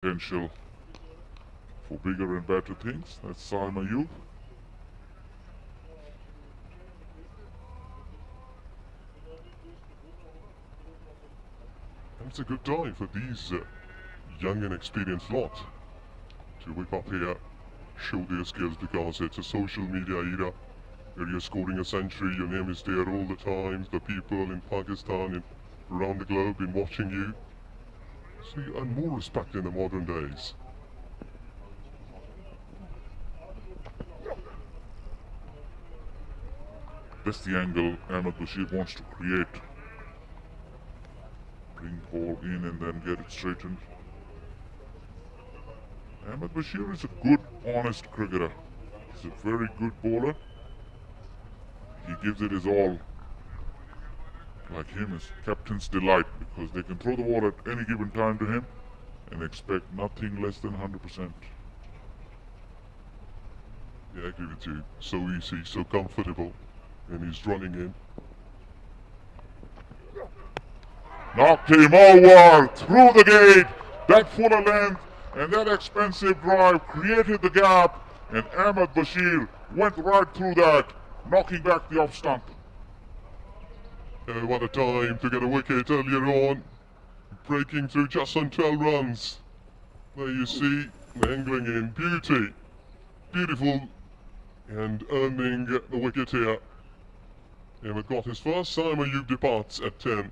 potential for bigger and better things. That's Salma Youth. And it's a good time for these young and experienced lot to whip up here, show their skills because it's a social media era where you're scoring a century, your name is there all the time, the people in Pakistan and around the globe been watching you. So you earn more respect in the modern days. That's the angle Ahmed Bashir wants to create. Bring the ball in and then get it straightened. Ahmed Bashir is a good, honest cricketer. He's a very good bowler. He gives it his all. Like him is captain's delight because they can throw the ball at any given time to him and expect nothing less than 100%. Yeah, I agree with you. So easy, so comfortable. And he's running in. Knocked him over, through the gate, that fuller length, and that expensive drive created the gap, and Ahmed Bashir went right through that, knocking back the off stump. What a time to get a wicket earlier on, breaking through just on 12 runs. There you see, angling in beauty, beautiful, and earning the wicket here. Ahmed got his first, Simon Ayub departs at 10.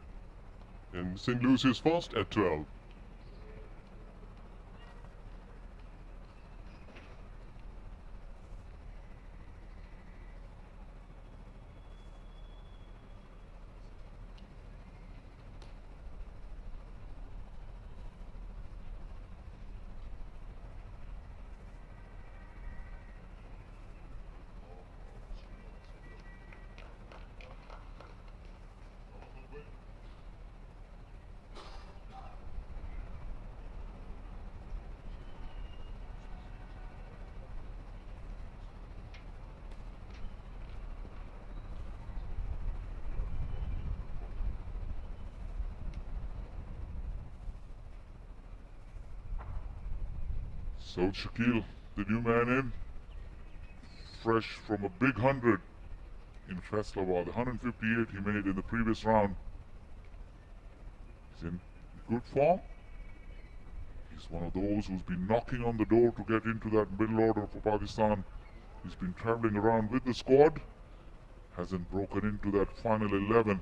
And St. Lucia's first at 12. So Shakil, the new man in, fresh from a big 100 in Faisalabad, the 158 he made in the previous round. He's in good form. He's one of those who's been knocking on the door to get into that middle order for Pakistan. He's been travelling around with the squad, hasn't broken into that final 11.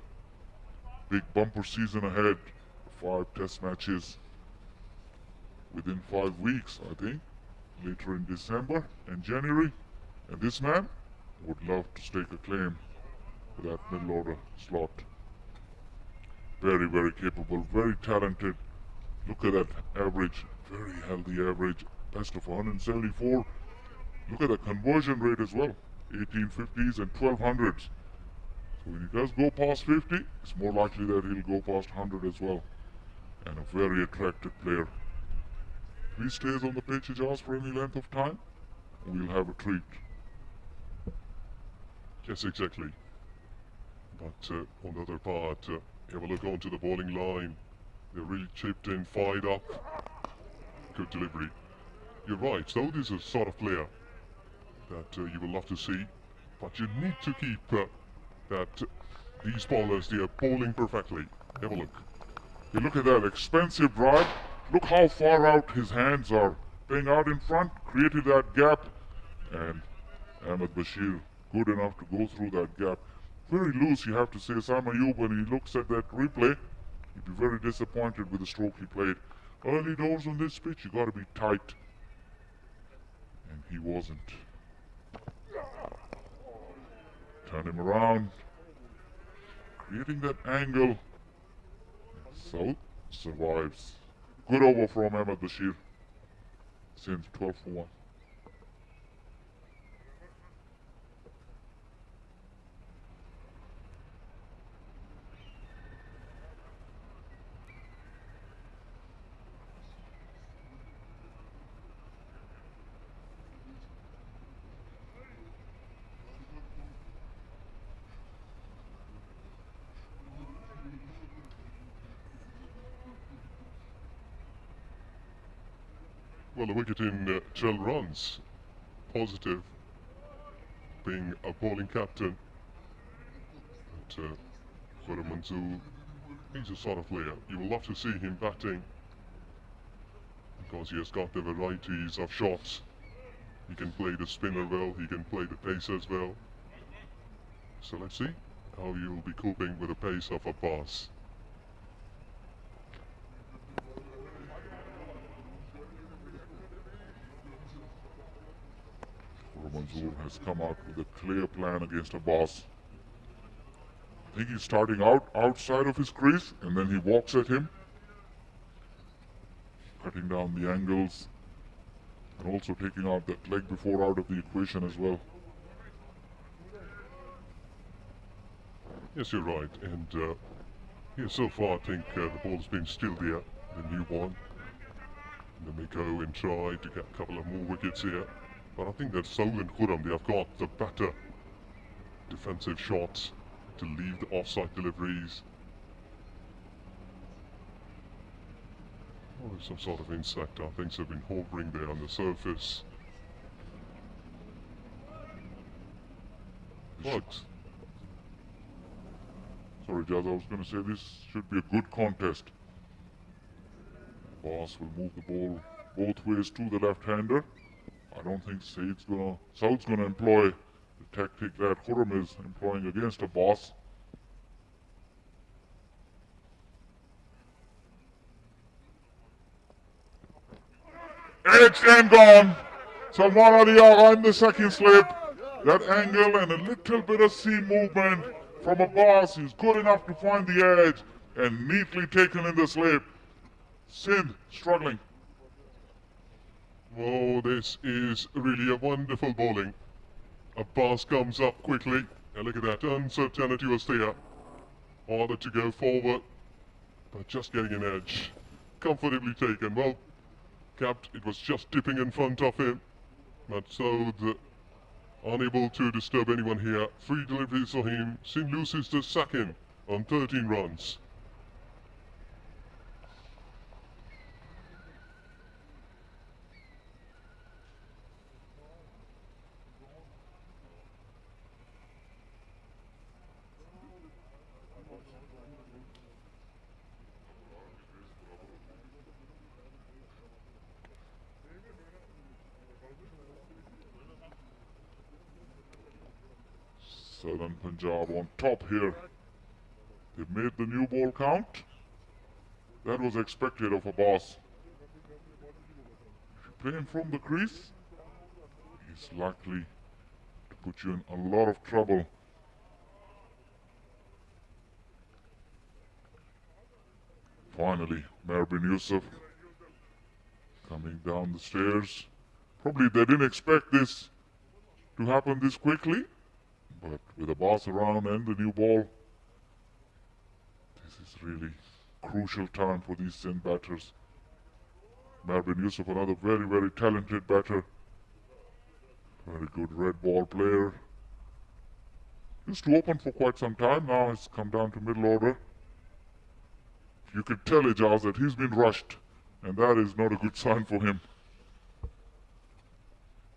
Big bumper season ahead, 5 test matches within 5 weeks, I think, later in December and January. And this man would love to stake a claim for that middle order slot. Very, very capable, very talented. Look at that average, very healthy average, best of 174. Look at the conversion rate as well, 1850s and 1200s. So when he does go past 50, it's more likely that he'll go past 100 as well. And a very attractive player. If he stays on the pitch, Ijaz, for any length of time, we'll have a treat. Yes, exactly. But on the other part, have a look onto the bowling line. They're really chipped in, fired up. Good delivery. You're right, Saud is a sort of player that you will love to see. But you need to keep that these bowlers, they are bowling perfectly. Have a look. You look at that expensive drive. Look how far out his hands are. Playing out in front, created that gap. And Ahmed Bashir, good enough to go through that gap. Very loose, you have to say. Sam Ayub, when he looks at that replay, he'd be very disappointed with the stroke he played. Early doors on this pitch, you got to be tight. And he wasn't. Turn him around. Creating that angle. South survives. Good over from Ahmed Bashir. Sindh 12 for 1. Well, a wicket in 12 runs. Positive, being a bowling captain. But Quaid-e-Azam, he's a sort of player. You will love to see him batting because he has got the varieties of shots. He can play the spinner well, he can play the pace as well. So let's see how he will be coping with the pace of Abbas. Manzoor has come out with a clear plan against Abbas. I think he's starting out outside of his crease and then he walks at him, cutting down the angles and also taking out that leg before out of the equation as well. Yes, you're right, and yeah, so far I think the ball's been still there, the new one. And they may go and try to get a couple of more wickets here. But I think that Saud and Khurram, they have got the better defensive shots to leave the offside deliveries. Oh, there's some sort of insect, I think, have been hovering there on the surface. But sorry, Jazz, I was going to say this should be a good contest. Abbas will move the ball both ways to the left-hander. I don't think Saud's gonna employ the tactic that Khurram is employing against Abbas. Edged and gone. Salman Ali Agha in the second slip. That angle and a little bit of seam movement from Abbas is good enough to find the edge and neatly taken in the slip. Sindh struggling. oh, this is really a wonderful bowling. Abbas comes up quickly, and look at that, uncertainty was there. Order to go forward, but just getting an edge. Comfortably taken, well kept, it was just dipping in front of him. But Saud unable to disturb anyone here. 3 deliveries for him. Sindh loses the second on 13 runs. Southern Punjab on top here. They've made the new ball count. That was expected of Abbas. If you play him from the crease, he's likely to put you in a lot of trouble. Finally, Mer bin Yusuf coming down the stairs. Probably they didn't expect this to happen this quickly, but with Abbas around and the new ball, this is really crucial time for these Sindh batters. Mer bin Yusuf, another very, very talented batter. Very good red ball player. Used to open for quite some time, now he's come down to middle order. You could tell Ijaz that he's been rushed, and that is not a good sign for him.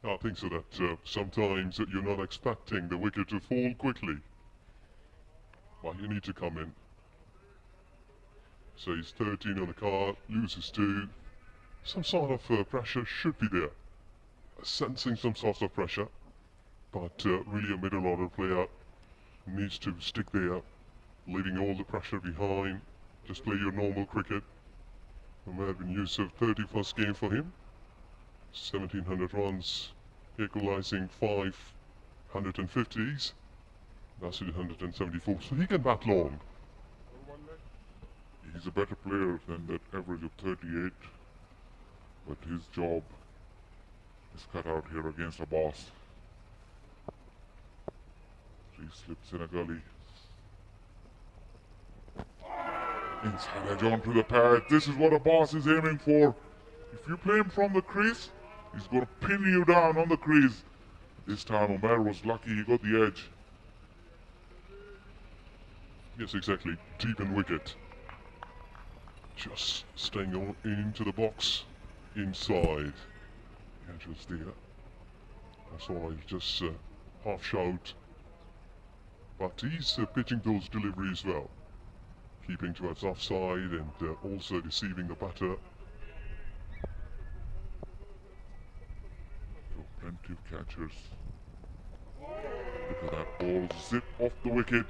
I think so that sometimes you're not expecting the wicket to fall quickly. Well, you need to come in. So he's 13 on the card, loses 2. Some sort of pressure should be there. Sensing some sort of pressure. But really a middle order player needs to stick there, leaving all the pressure behind. Just play your normal cricket. Mer bin Yusuf, 31st game for him. 1700 runs, equalizing 550s. That's 174, so he can bat long. He's a better player than that average of 38, but his job is cut out here against Abbas. 3 slips in a gully. Inside edge onto the pad. This is what Abbas is aiming for. If you play him from the crease, he's going to pin you down on the crease. This time Omer was lucky he got the edge. Yes, exactly. Deep in wicket. Just staying on into the box. inside. Yeah, just there. That's all right, just half shout. But he's pitching those deliveries well, keeping towards offside and also deceiving the batter. So plenty of catchers. Look at that ball zip off the wicket.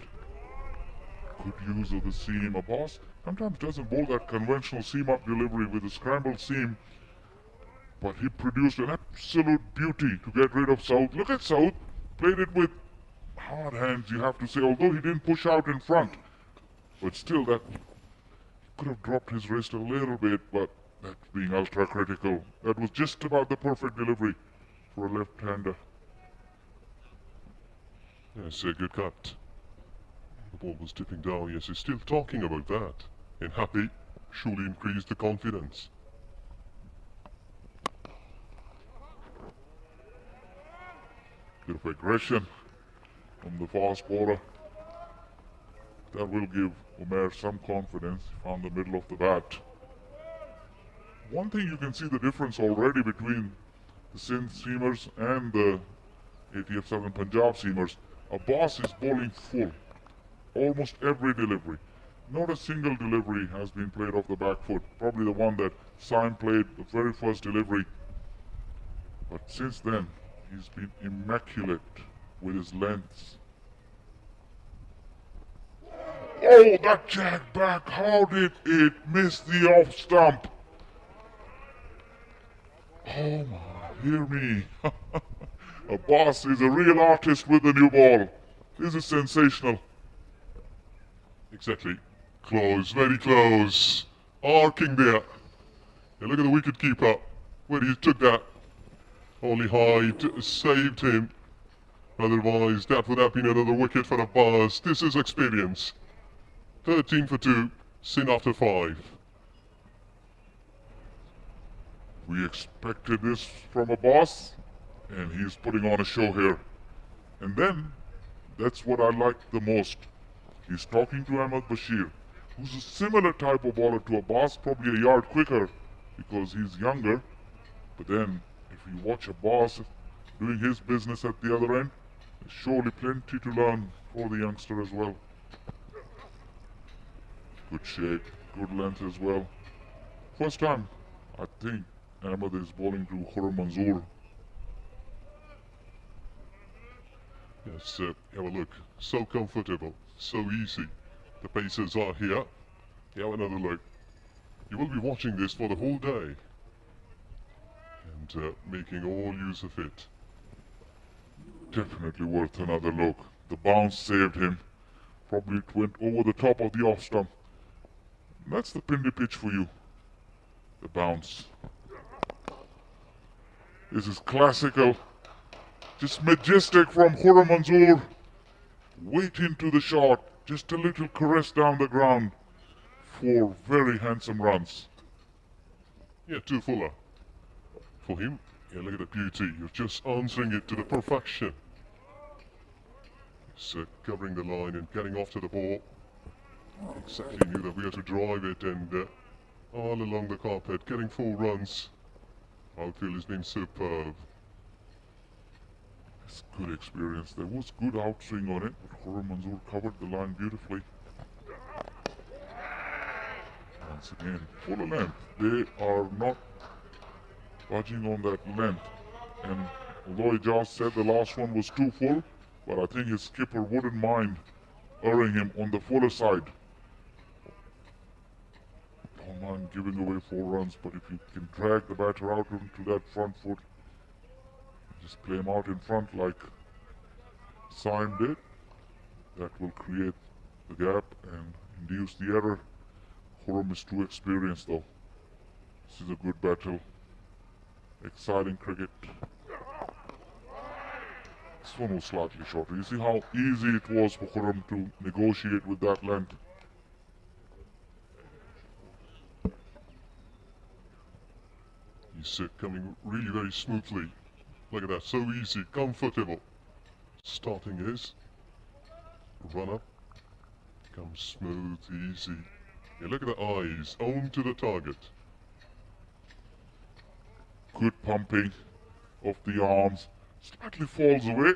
Good use of the seam. Abbas sometimes doesn't bowl that conventional seam-up delivery with a scrambled seam, but he produced an absolute beauty to get rid of South. Look at South, played it with hard hands, you have to say, although he didn't push out in front. But still, that could have dropped his wrist a little bit, but that's being ultra critical. That was just about the perfect delivery for a left-hander. Yes, a good cut. The ball was dipping down. Yes, he's still talking about that. And happy, surely increased the confidence. Bit of aggression from the fast bowler. That will give Umair some confidence. He found the middle of the bat. One thing you can see the difference already between the Sindh seamers and the ATF 7 Punjab seamers. Abbas is bowling full. Almost every delivery. Not a single delivery has been played off the back foot. Probably the one that Saim played, the very first delivery. But since then, he's been immaculate with his lengths. Oh, that jack back, how did it miss the off stump? Oh my, hear me. Abbas is a real artist with the new ball. This is sensational. Exactly. Close, very close. Arcing there. Yeah, look at the wicket keeper. Where he took that. Only Hyde saved him. Otherwise, that would have been another wicket for Abbas. This is experience. 13 for 2. Sindh after 5. We expected this from Abbas, and he's putting on a show here. And then, that's what I like the most. He's talking to Ahmed Bashir, who's a similar type of bowler to Abbas, probably a yard quicker because he's younger. But then, if you watch Abbas doing his business at the other end, there's surely plenty to learn for the youngster as well. Good shake, good length as well. First time, I think Ahmed is bowling to Khurram Manzoor. Yes, have a look. So comfortable, so easy. The pacers are here. Have another look. You will be watching this for the whole day. And making all use of it. Definitely worth another look. The bounce saved him. Probably it went over the top of the off stump. That's the Pindi pitch for you. The bounce. This is classical. Just majestic from Khurram Manzoor. Wait into the shot. Just a little caress down the ground. 4 very handsome runs. Yeah, 2 fuller. For him, yeah, look at the beauty. You're just answering it to the perfection. He's covering the line and getting off to the ball. Exactly knew that we had to drive it and all along the carpet, getting 4 runs. Outfield has been superb. It's good experience. There was good outswing on it, but Khurram Manzoor covered the line beautifully. Once again, full length. They are not budging on that length. And although Ijaz said the last one was too full, but I think his skipper wouldn't mind erring him on the fuller side. Don't mind giving away 4 runs, but if you can drag the batter out into that front foot, just play him out in front like Saim did, that will create the gap and induce the error. Khurram is too experienced though. This is a good battle. Exciting cricket. This one was slightly shorter. You see how easy it was for Khurram to negotiate with that length. He's coming really very smoothly. Look at that, so easy, comfortable. Starting his run up. Comes smooth, easy. Yeah, look at the eyes, on to the target. Good pumping of the arms. Slightly falls away,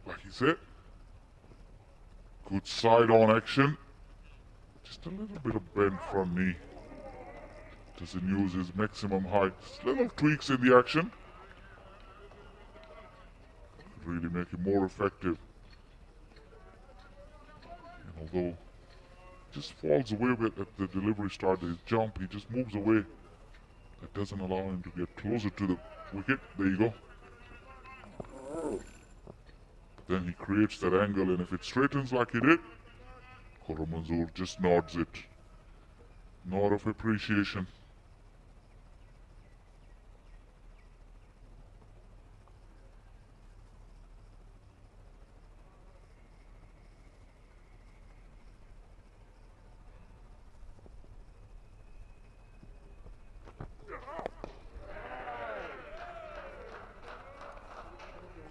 like he said. Good side-on action. Just a little bit of bend front knee. Doesn't use his maximum height. Little tweaks in the action. Could really make him more effective. And although just falls away with at the delivery start, his jump, he just moves away. That doesn't allow him to get closer to the wicket. There you go. But then he creates that angle, and if it straightens like he did, Khurram Manzoor just nods it. Nod of appreciation.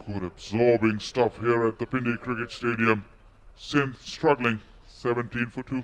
Good absorbing stuff here at the Pindi Cricket Stadium. Sindh struggling, 17 for 2.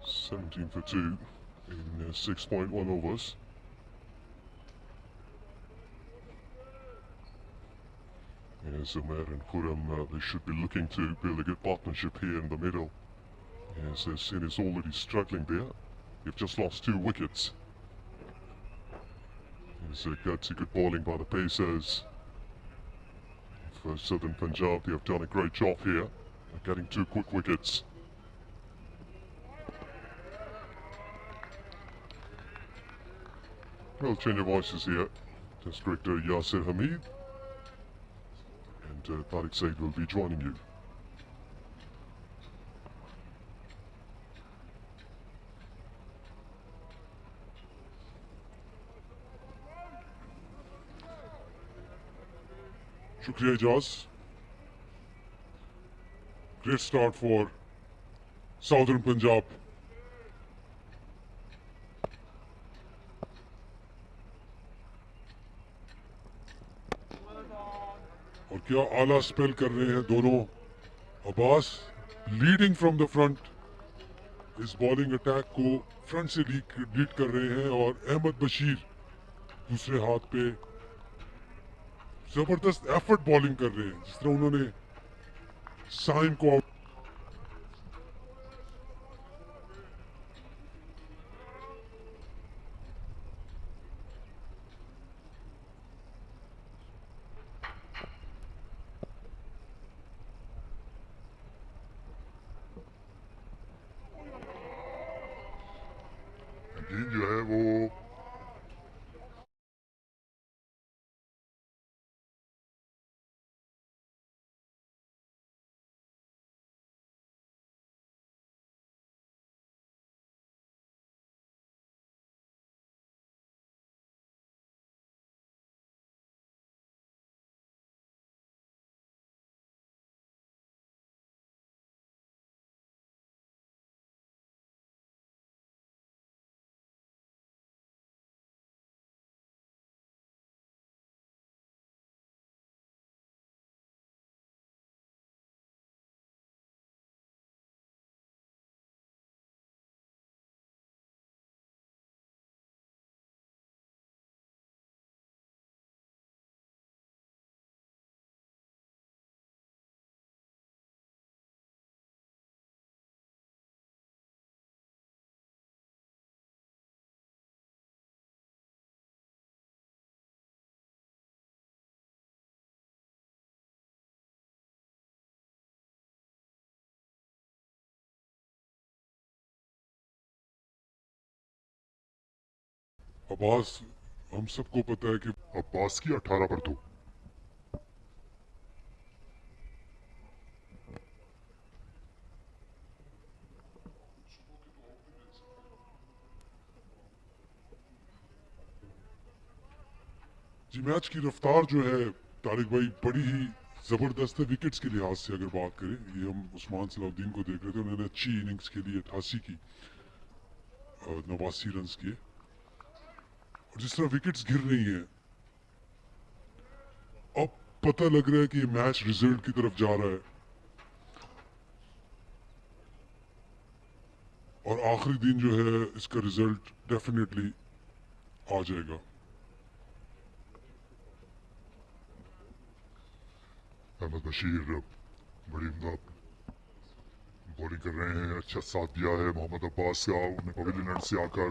Seventeen for 2 in 6.1 overs. Yes, Umar and Khurram, they should be looking to build a good partnership here in the middle. Yes, Sindh is already struggling there. They've just lost 2 wickets. Yes, gutsy good bowling by the Pacers. For Southern Punjab, they have done a great job here, getting 2 quick wickets. We'll change your voices here. Test Director Yasir Hamid and Tariq Said will be joining you. Shukriya Jas. Great start for Southern Punjab. और क्या आला spell कर रहे हैं दोनों. Abbas leading from the front इस bowling attack को front से लीड कर रहे हैं और अहमद बशीर दूसरे हाथ पे जबरदस्त एफर्ट बॉलिंग कर रहे हैं जिस तरह उन्होंने साइम को जो है वो अब्बास, हम सबको पता है कि अब्बास की 18 पर दो। जी मैच की रफ्तार जो है तारिक भाई बड़ी ही ज़बरदस्त है विकेट्स के लिहाज से अगर बात करें। ये हम उस्मान सलाउद्दीन को देख रहे थे, उन्होंने अच्छी इनिंग्स खेली 88 की, 89 रन किए। और जिस तरह विकेट्स गिर रही हैं अब पता लग रहा है कि ये मैच रिजल्ट की तरफ जा रहा है और आखिरी दिन जो है इसका रिजल्ट डेफिनेटली आ जाएगा। अहमद बशीर बड़ी उम्दा बॉलिंग कर रहे हैं, अच्छा साथ दिया है मोहम्मद अब्बास का। उन्हें पवेलियन एंड से आकर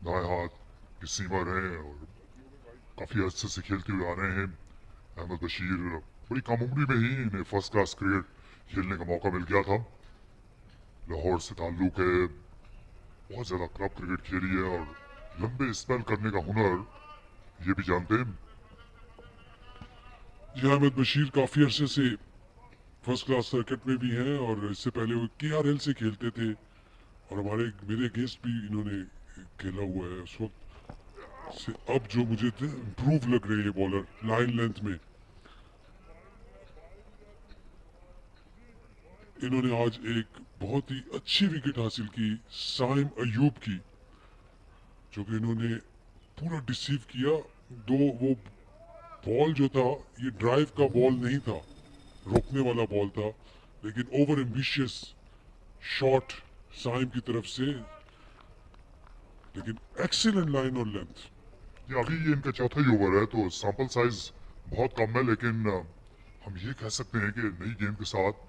दाएं हाथ के सीमर हैं और काफी अच्छे से खेलते हुए आ रहे हैं अहमद बशीर। बड़ी कम उम्र में ही इन्हें फर्स्ट क्लास क्रिकेट खेलने का मौका मिल गया था। लाहौर से ताल्लुक है, बहुत ज्यादा क्लब क्रिकेट खेली है और लंबे स्पेल करने का हुनर ये भी जानते हैं। जी अहमद बशीर काफ़ी अरसे से फर्स्ट क्लास सर्किट में भी हैं और इससे पहले वो KRL से खेलते थे और मेरे अगेंस्ट भी इन्होंने खेला हुआ है। उस वक्त से अब जो मुझे इम्प्रूव लग रहे हैं बॉलर लाइन लेंथ में, इन्होंने आज एक बहुत ही अच्छी विकेट हासिल की साइम अयूब की, जो कि इन्होंने पूरा डिसीव किया। दो वो बॉल जो था ये ड्राइव का बॉल नहीं था, रोकने वाला बॉल था, लेकिन ओवर एम्बिशियस शॉट साइम की तरफ से, लेकिन एक्सीलेंट लाइन और लेंथ। ये अभी ये इनका चौथा ही ओवर है तो सैंपल साइज बहुत कम है, लेकिन हम ये कह सकते हैं कि नई गेम के साथ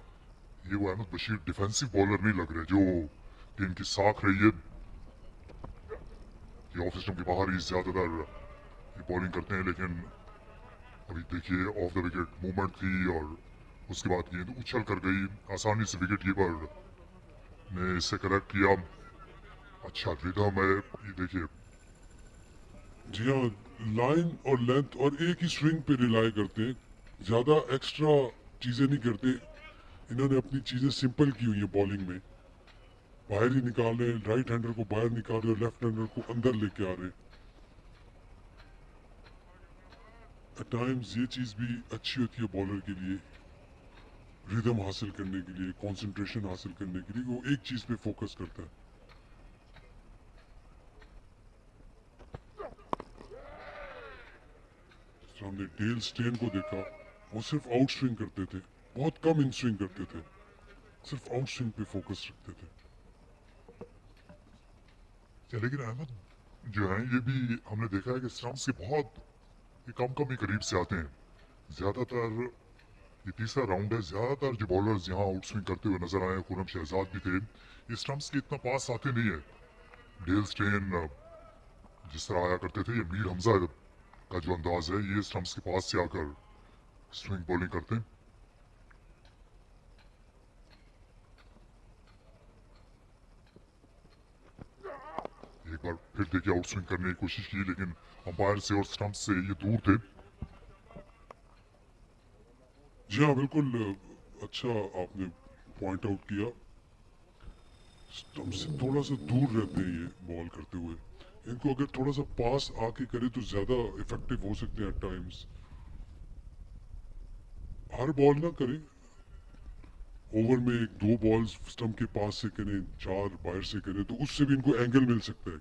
ये वो अहमद बशीर डिफेंसिव बॉलर नहीं लग रहे जो कि इनकी साख रही है। ये ऑफ स्टंप के बाहर ही ज्यादातर ये बॉलिंग करते हैं, लेकिन अभी देखिए ऑफ द विकेट मूवमेंट थी और उसके बाद गेंद उछल कर गई। आसानी से विकेट कीपर ने इसे करेक्ट किया। अच्छा रिदम है, ये देखिए। जी हाँ, लाइन और लेंथ और एक ही स्विंग पे रिलाई करते हैं, ज़्यादा एक्स्ट्रा चीज़ें नहीं करते। इन्होंने अपनी चीज़ें सिंपल की हुई है बॉलिंग में, बाहर ही निकाल रहे हैं, राइट हैंडर को बाहर निकाल रहे हैं, लेफ्ट हैंडर को अंदर लेके आ रहे हैं। एट टाइम्स ये चीज़ भी अच्छी होती है बॉलर के लिए, रिदम हासिल करने के लिए, कंसंट्रेशन हासिल करने के लिए, वो एक चीज़ पे फोकस करता है। हमने डेल स्टेन को देखा, वो सिर्फ आउट स्विंग करते थे, बहुत कम इन स्विंग करते थे, सिर्फ आउट स्विंग पे फोकस रखते थे। लेकिन अहमद जो है ये भी हमने देखा है कि स्टंप्स के बहुत ये कम ही करीब से आते हैं। ज्यादातर ये तीसरा राउंड है, ज्यादातर जो बॉलर्स यहाँ आउट स्विंग करते हुए नजर आए, खुरम शहजाद भी थे, ये स्टंप्स के इतना पास आते नहीं है। डेल स्टेन जिस तरह आया करते थे, ये मीर हमजा का जो अंदाज है, ये स्टंप्स के पास से आकर स्विंग बॉलिंग करते हैं। एक बार फिर देखिए आउट स्विंग करने की कोशिश की, लेकिन अंपायर से और स्टंप से ये दूर थे। जी हाँ बिल्कुल, अच्छा आपने पॉइंट आउट किया, स्टंप से थोड़ा सा दूर रहते हैं ये बॉल करते हुए। इनको अगर थोड़ा सा पास आके करे तो ज़्यादा इफेक्टिव हो सकते हैं एट टाइम्स। हर बॉल ना करें, ओवर में एक दो बॉल्स स्टंप के पास से करें, चार बाहर से करें, तो उससे भी इनको एंगल मिल सकता है।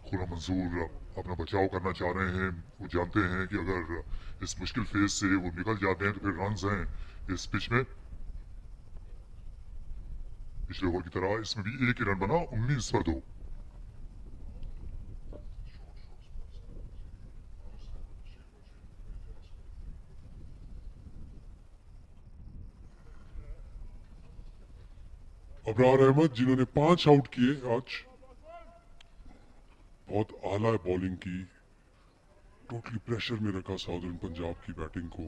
खुला मंसूर अपना बचाव करना चाह रहे हैं। वो जानते हैं कि अगर इस मुश्किल फेज से वो निकल जाते हैं तो फिर रन्स हैं इस पिच में। पिछले ओवर की तरह इसमें भी एक ही रन बना, 19 पर 2। अबरार अहमद जिन्होंने 5 आउट किए आज, बहुत आला बॉलिंग की, टोटली प्रेशर में रखा साउदर्न पंजाब की बैटिंग को,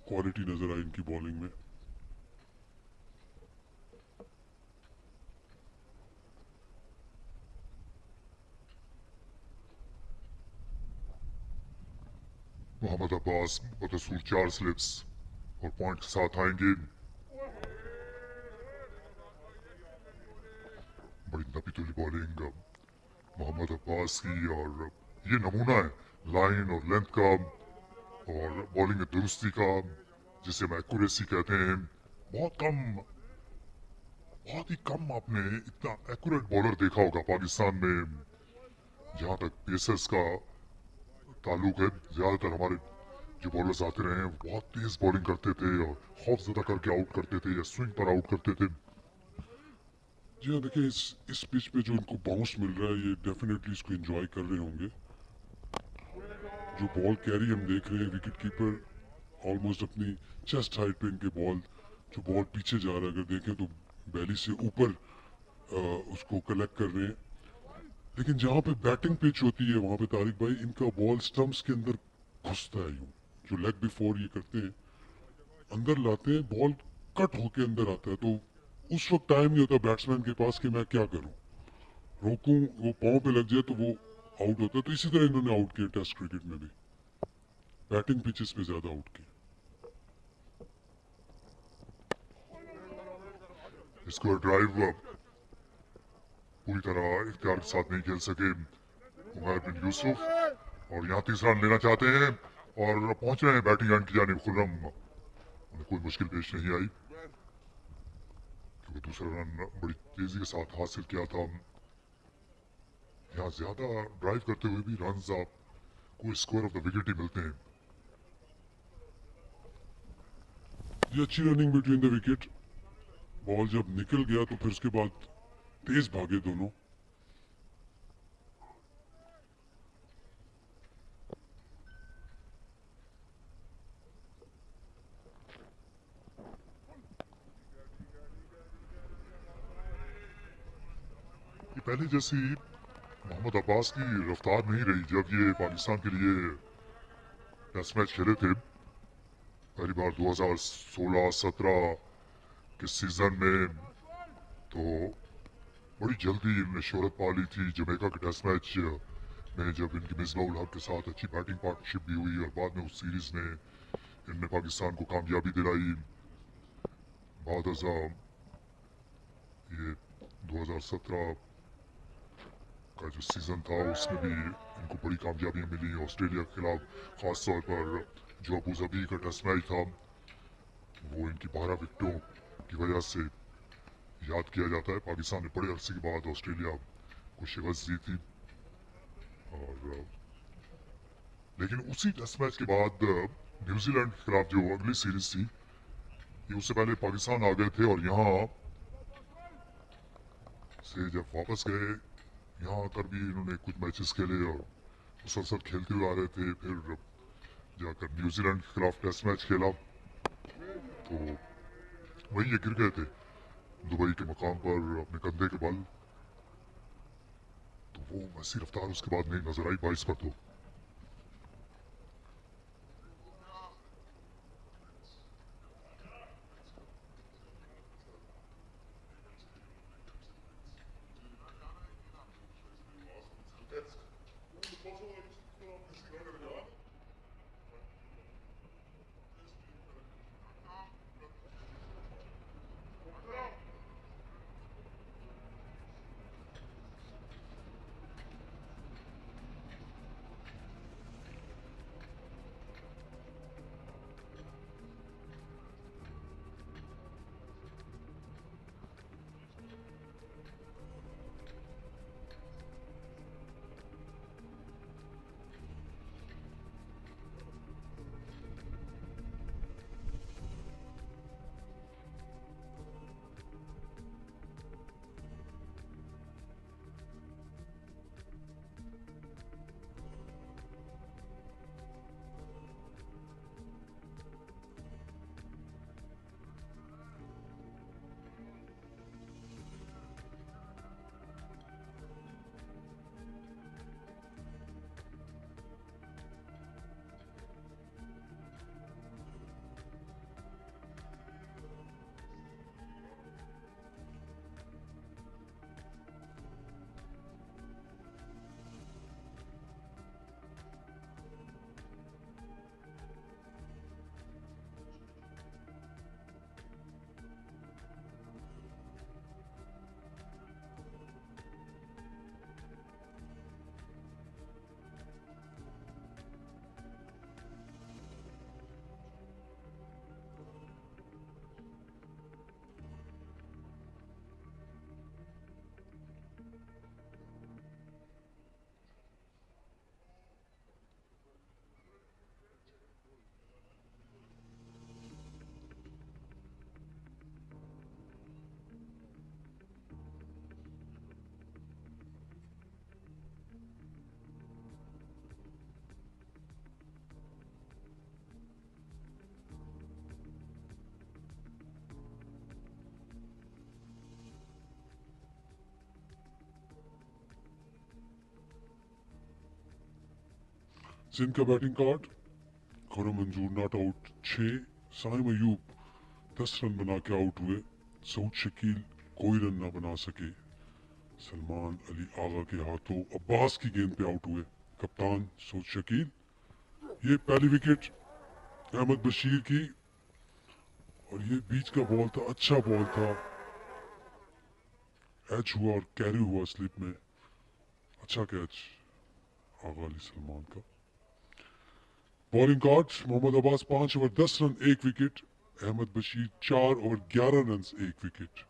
क्वालिटी नजर आई इनकी बॉलिंग में। मोहम्मद अब्बास बदसूर 4 स्लिप्स और पॉइंट के साथ आएंगे। बड़ी नपीतुली बॉलिंग मोहम्मद अब्बास की, और ये नमूना है लाइन और लेंथ का और बॉलिंग में दुरुस्ती का, जिसे हम एक्यूरेसी कहते हैं। बहुत ही कम आपने इतना एक्यूरेट बॉलर देखा होगा पाकिस्तान में। जहाँ तक पेसर्स का ताल्लुक है, ज्यादातर हमारे जो बॉलर्स आते रहे हैं बहुत तेज बॉलिंग करते थे और खौफजदा करके आउट करते थे या स्विंग पर आउट करते थे। जी हाँ, देखिए इस पिच पे जो इनको बाउंस मिल रहा है, ये डेफिनेटली इसको एंजॉय कर रहे होंगे। जो बॉल कैरी हम देख रहे हैं, विकेट कीपर ऑलमोस्ट अपनी चेस्ट हाइट पे इनके बॉल, जो बॉल पीछे जा रहा है अगर देखें तो बैली से ऊपर उसको कलेक्ट कर रहे हैं। लेकिन जहाँ पे बैटिंग पिच होती है वहाँ पे तारिक भाई इनका बॉल स्टंप्स के अंदर घुसता है, यूँ जो लेग बिफोर ये करते हैं अंदर लाते हैं, बॉल कट होके अंदर आता है, तो उस वक्त टाइम नहीं होता बैट्समैन के पास कि मैं क्या करूं, रोकूं, वो पाँव पे लग जाए तो वो आउट होता है। तो इसी तरह इन्होंने आउट किया टेस्ट क्रिकेट में भी, बैटिंग पिचेस पे ज्यादा आउट किया। इसको ड्राइव पूरी तरह इख्तियार के साथ नहीं खेल सके उमर बिन यूसुफ, और यहाँ तीसरा रन लेना चाहते हैं और पहुंच रहे हैं बैटिंग एंड की जानिब खुर्रम। उन्हें कोई मुश्किल पेश नहीं आई क्योंकि दूसरा रन बड़ी तेजी के साथ हासिल किया था। यहाँ ज्यादा ड्राइव करते हुए भी रन आपको स्कोर ऑफ द विकेट ही मिलते हैं। ये अच्छी running between the wicket, ball जब निकल गया तो फिर उसके बाद तेज भागे दोनों। ये पहले जैसी मोहम्मद अब्बास की रफ्तार नहीं रही जब ये पाकिस्तान के लिए टेस्ट मैच खेले थे पहली बार 2016-17 के सीजन में। तो बड़ी जल्दी इन्होंने शोहरत पा ली थी जमैका के टेस्ट मैच में, जब इनकी मिसबाउल हक के साथ अच्छी बैटिंग पार्टनरशिप भी हुई और बाद में उस सीरीज में इनने पाकिस्तान को कामयाबी दिलाई। बाद अज़म ये 2017 का जो सीजन था उसमें भी इनको बड़ी कामयाबियां मिली ऑस्ट्रेलिया के खिलाफ, खास तौर पर जो अबू धाबी का टेस्ट मैच था वो इनकी 12 विकेटों की वजह से याद किया जाता है। पाकिस्तान ने बड़े अरसे के बाद ऑस्ट्रेलिया को शिकस्त दी थी, और लेकिन उसी टेस्ट मैच के बाद न्यूजीलैंड के खिलाफ जो अगली सीरीज थी, ये उससे पहले पाकिस्तान आ गए थे और यहाँ से जब वापस गए, यहाँ आकर भी इन्होंने कुछ मैचेस खेले और मुसलसल खेलते हुए आ रहे थे। फिर जाकर न्यूजीलैंड के खिलाफ टेस्ट मैच खेला तो वही ये गिर गए थे दुबई के मकाम पर अपने कंधे के बल। तो वो वैसी रफ्तार उसके बाद नहीं नजर आई 22 पर। तो सिंध का batting card, Khurram Manzoor not out 6, Saim Ayub 10 run बना के आउट हुए, सऊद शकील कोई रन ना बना सके, सलमान अली आगा के हाथों अब्बास की गेंद पे आउट हुए कप्तान सऊद शकील। ये पहली विकेट अहमद बशीर की, और ये बीच का बॉल था, अच्छा बॉल था, एच हुआ और कैरी हुआ स्लिप में, अच्छा कैच आगा अली सलमान का। Bowling card, Mohammad Abbas 5 over 10 run 1 wicket, Ahmed Bashir 4 over 11 run 1 wicket.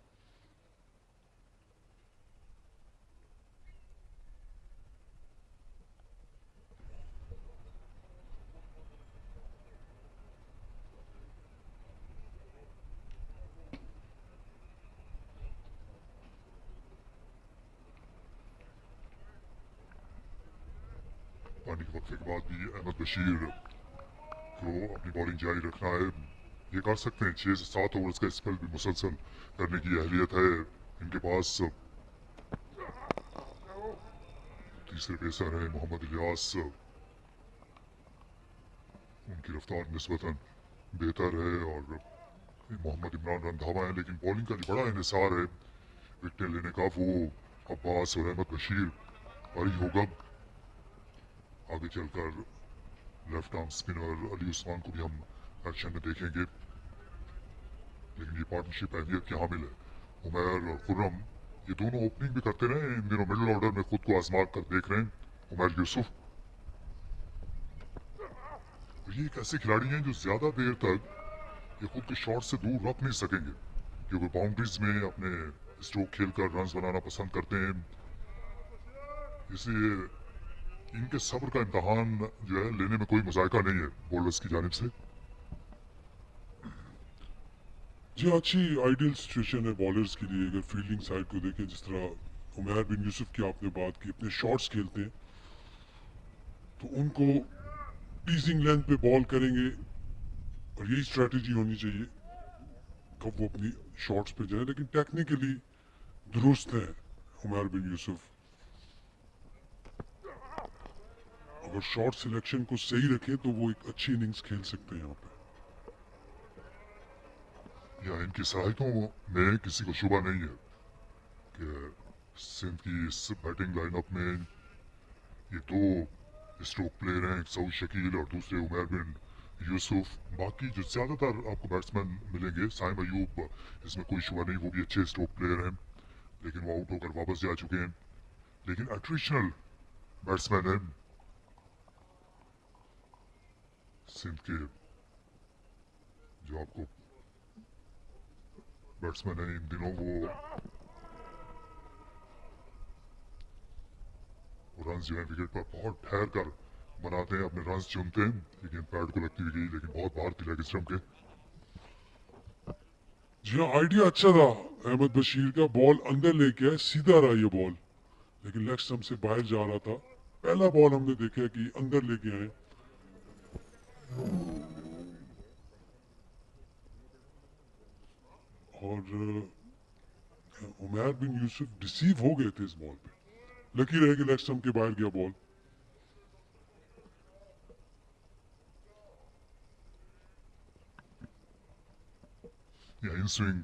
पानी के वक्फे के बाद भी अहमद बशीर को अपनी बॉलिंग जारी रखना है। ये कर सकते हैं, 6 से 7 ओवर्स का स्पेल भी मुसलसल करने की अहलियत है इनके पास। तीसरे पेसर है मोहम्मद इलियास, उनकी रफ्तार निस्बतन बेहतर है और मोहम्मद इमरान रंधावा है, लेकिन बॉलिंग का जो बड़ा इन्हिसार है विकेट लेने का वो अब्बास और अहमद बशीर पर ही होगा। आगे चलकर left arm spinner Ali Usman को भी हम एक्शन में देखेंगे, लेकिन ये पार्टनरशिप अहमियत की हामिल है। उमैर और खुर्रम ये दोनों ओपनिंग भी करते रहे, इन दिनों मिडिल ऑर्डर में खुद को आजमा कर देख रहे हैं। उमैर यूसुफ ये एक ऐसे खिलाड़ी हैं जो ज्यादा देर तक ये खुद को शॉट से दूर रख नहीं सकेंगे, क्योंकि बाउंड्रीज में अपने स्ट्रोक खेलकर रन्स बनाना पसंद करते हैं। इसलिए इनके सब्र का इम्तहान जो है लेने में कोई मुजायका नहीं है बॉलर्स की जानिब से। जी अच्छी आइडियल सिचुएशन है बॉलर्स के लिए। अगर फील्डिंग साइड को देखें, जिस तरह उमैर बिन यूसुफ की आपने बात की, अपने शॉट्स खेलते हैं तो उनको टीजिंग लेंथ पे बॉल करेंगे, और यही स्ट्रेटजी होनी चाहिए कब वो अपनी शॉट्स पे जाए। लेकिन टेक्निकली दुरुस्त है उमैर बिन यूसुफ, अगर शॉट सिलेक्शन को सही रखें तो वो एक अच्छी इनिंग्स खेल सकते हैं यहाँ पे। या इनकी सलाहियतों में किसी को शुबा नहीं है कि सिंध की इस बैटिंग लाइनअप में ये दो स्ट्रोक प्लेयर हैं, एक सऊद शकील और दूसरे उमैर बिन यूसुफ। बाकी जो ज़्यादातर आपको बैट्समैन मिलेंगे, साइम अयूब इसमें कोई शुबा नहीं, वो भी अच्छे स्ट्रोक प्लेयर हैं, लेकिन वो आउट होकर वापस जा चुके हैं। लेकिन एट्रिशनल बैट्समैन हैं सिंध के, जो आपको बैट्समैन है इन दिनों वो रन जो है विकेट पर बहुत ठहर कर बनाते हैं, अपने रन चुनते हैं। ये गेंद पैड को लगती हुई गई, लेकिन बहुत बाहर थी लेग स्टंप के। जी हाँ, आइडिया अच्छा था अहमद बशीर का, बॉल अंदर लेके आए, सीधा रहा ये बॉल, लेकिन लेग स्टंप से बाहर जा रहा था। पहला बॉल हमने देखा कि अंदर लेके आए, और उमैर बिन यूसुफ डिसीव हो गए थे इस बॉल पे। लकी रहे कि लेग स्टंप के बाहर गया बॉल। या इन स्विंग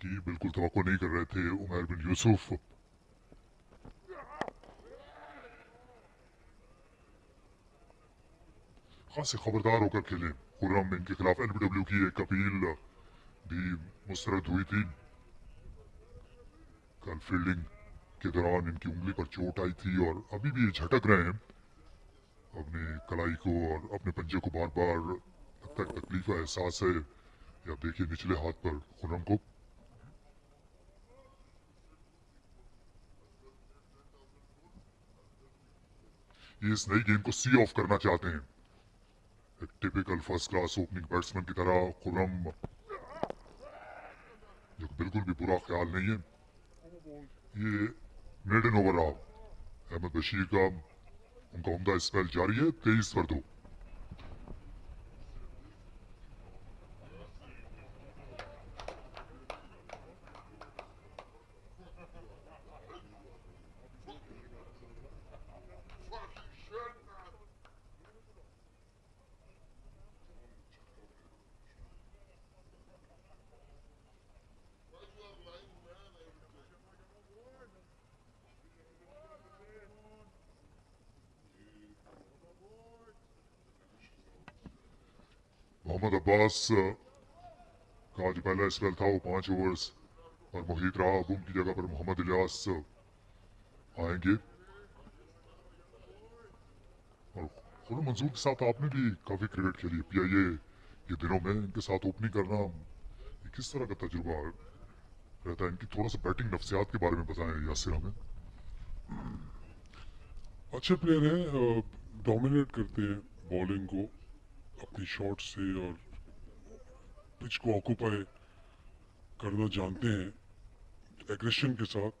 की बिल्कुल तवक्को नहीं कर रहे थे उमैर बिन यूसुफ। खास खबरदार होकर खेले। खुर्रम इनके खिलाफ एलबीडब्ल्यू की एक अपील भी मुस्तरद हुई थी। कल फील्डिंग के दौरान इनकी उंगली पर चोट आई थी और अभी भी ये झटक रहे हैं अपनी कलाई को और अपने पंजे को, बार बार लगता है तकलीफ का एहसास है। या देखिए निचले हाथ पर खुर्रम को। ये इस नई गेम को सी ऑफ करना चाहते हैं, एक typical first class opening batsman की तरह। खुर्रम जो बिल्कुल भी बुरा ख्याल नहीं है। ये मेडन ओवर रहा अहमद बशीर का, उनका उम्दा स्पेल जारी है 23 पर 2। मोहम्मद अब्बास का जो पहला स्पेल था वो 5 ओवर्स और मोहित रहा। अब उनकी जगह पर मोहम्मद इलियास आएंगे। और खुद मंसूर के साथ आपने भी काफ़ी क्रिकेट खेली है PIA के दिनों में, इनके साथ ओपनिंग करना ये किस तरह का तजुर्बा रहता है? इनकी थोड़ा सा बैटिंग नफ्सियात के बारे में बताएं यासिर हमें। अच्छे प्लेयर हैं, डोमिनेट करते हैं बॉलिंग को अपनी शॉट से और पिच को ऑक्यूपाई करना जानते हैं एग्रेशन के साथ।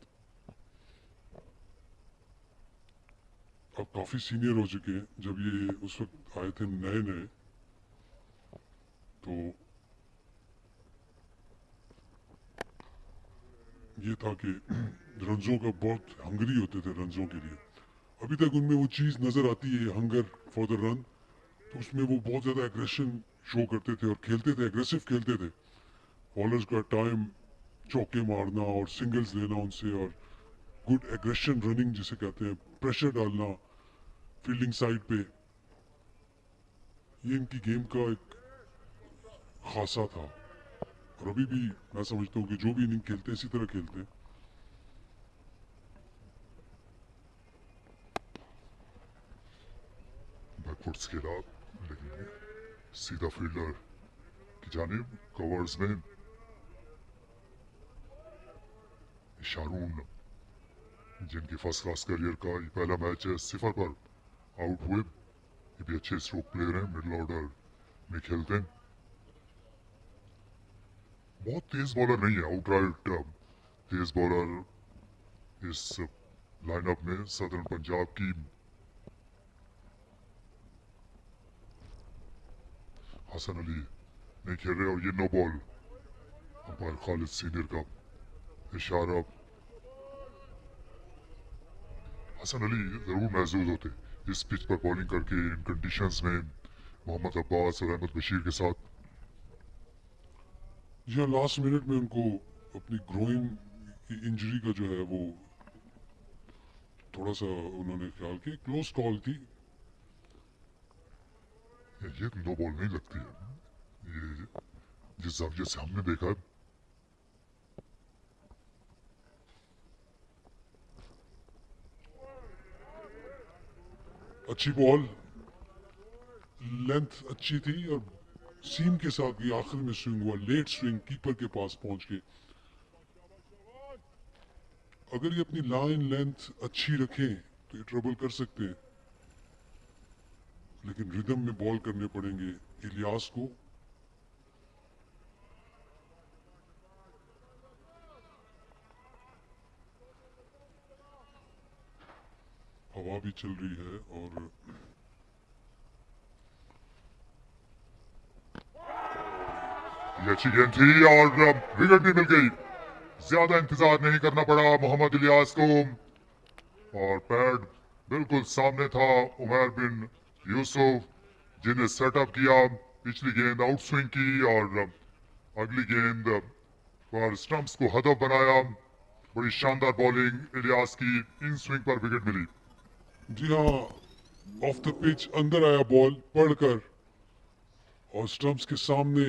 अब काफ़ी सीनियर हो चुके हैं। जब ये उस वक्त आए थे नए नए तो ये था कि रन्सों का बहुत हंगरी होते थे रन्सों के लिए। अभी तक उनमें वो चीज़ नज़र आती है, हंगर फॉर द रन। तो उसमें वो बहुत ज़्यादा एग्रेशन शो करते थे और खेलते थे, एग्रेसिव खेलते थे। बॉलर्स का टाइम चौके मारना और सिंगल्स लेना उनसे और गुड एग्रेशन रनिंग जिसे कहते हैं, प्रेशर डालना फील्डिंग साइड पे, ये इनकी गेम का एक खासा था। और अभी भी मैं समझता हूँ कि जो भी इनिंग खेलते हैं इसी तरह खेलते हैं। बैकफुट्स खेला लेकिन सीधा फील्डर की जानिब कवर्स में शारून, जिनकी फर्स्ट क्लास करियर का ये पहला मैच है, 0 पर आउट हुए। ये भी अच्छे स्ट्रोक प्लेयर हैं, मिडिल ऑर्डर में खेलते हैं। बहुत तेज बॉलर नहीं है, आउटराइट तेज बॉलर इस लाइनअप में सदर्न पंजाब की। हसन अली नहीं खेल रहे और ये no ball umpire Khalid senior का इशारा। हसन अली जरूर महसूस होते इस पिच पर बॉलिंग करके इन कंडीशंस में मोहम्मद अब्बास और अहमद बशीर के साथ। या लास्ट मिनट में उनको अपनी ग्रोइंग की इंजरी का जो है वो थोड़ा सा उन्होंने ख्याल किया, क्लोज कॉल थी। ये नो बॉल नहीं लगती है, ये जिस जाविये से हमने देखा है। अच्छी बॉल, लेंथ अच्छी थी और सीम के साथ भी आखिर में स्विंग हुआ, लेट स्विंग कीपर के पास पहुंच के। अगर ये अपनी लाइन लेंथ अच्छी रखें तो ये ट्रबल कर सकते हैं, लेकिन रिदम में बॉल करने पड़ेंगे इलियास को। हवा भी चल रही है और ये अच्छी गेंद थी और विकेट भी मिल गई। ज्यादा इंतजार नहीं करना पड़ा मोहम्मद इलियास को और पैड बिल्कुल सामने था उमर बिन यूसुफ, जिन्हें सेटअप किया। पिछली गेंद आउट स्विंग की और अगली गेंद पर स्टंप्स को हदफ बनाया। बड़ी शानदार बॉलिंग इलियास की, इन स्विंग पर विकेट मिली। जी हाँ, ऑफ द पिच अंदर आया बॉल पढ़कर और स्टंप्स के सामने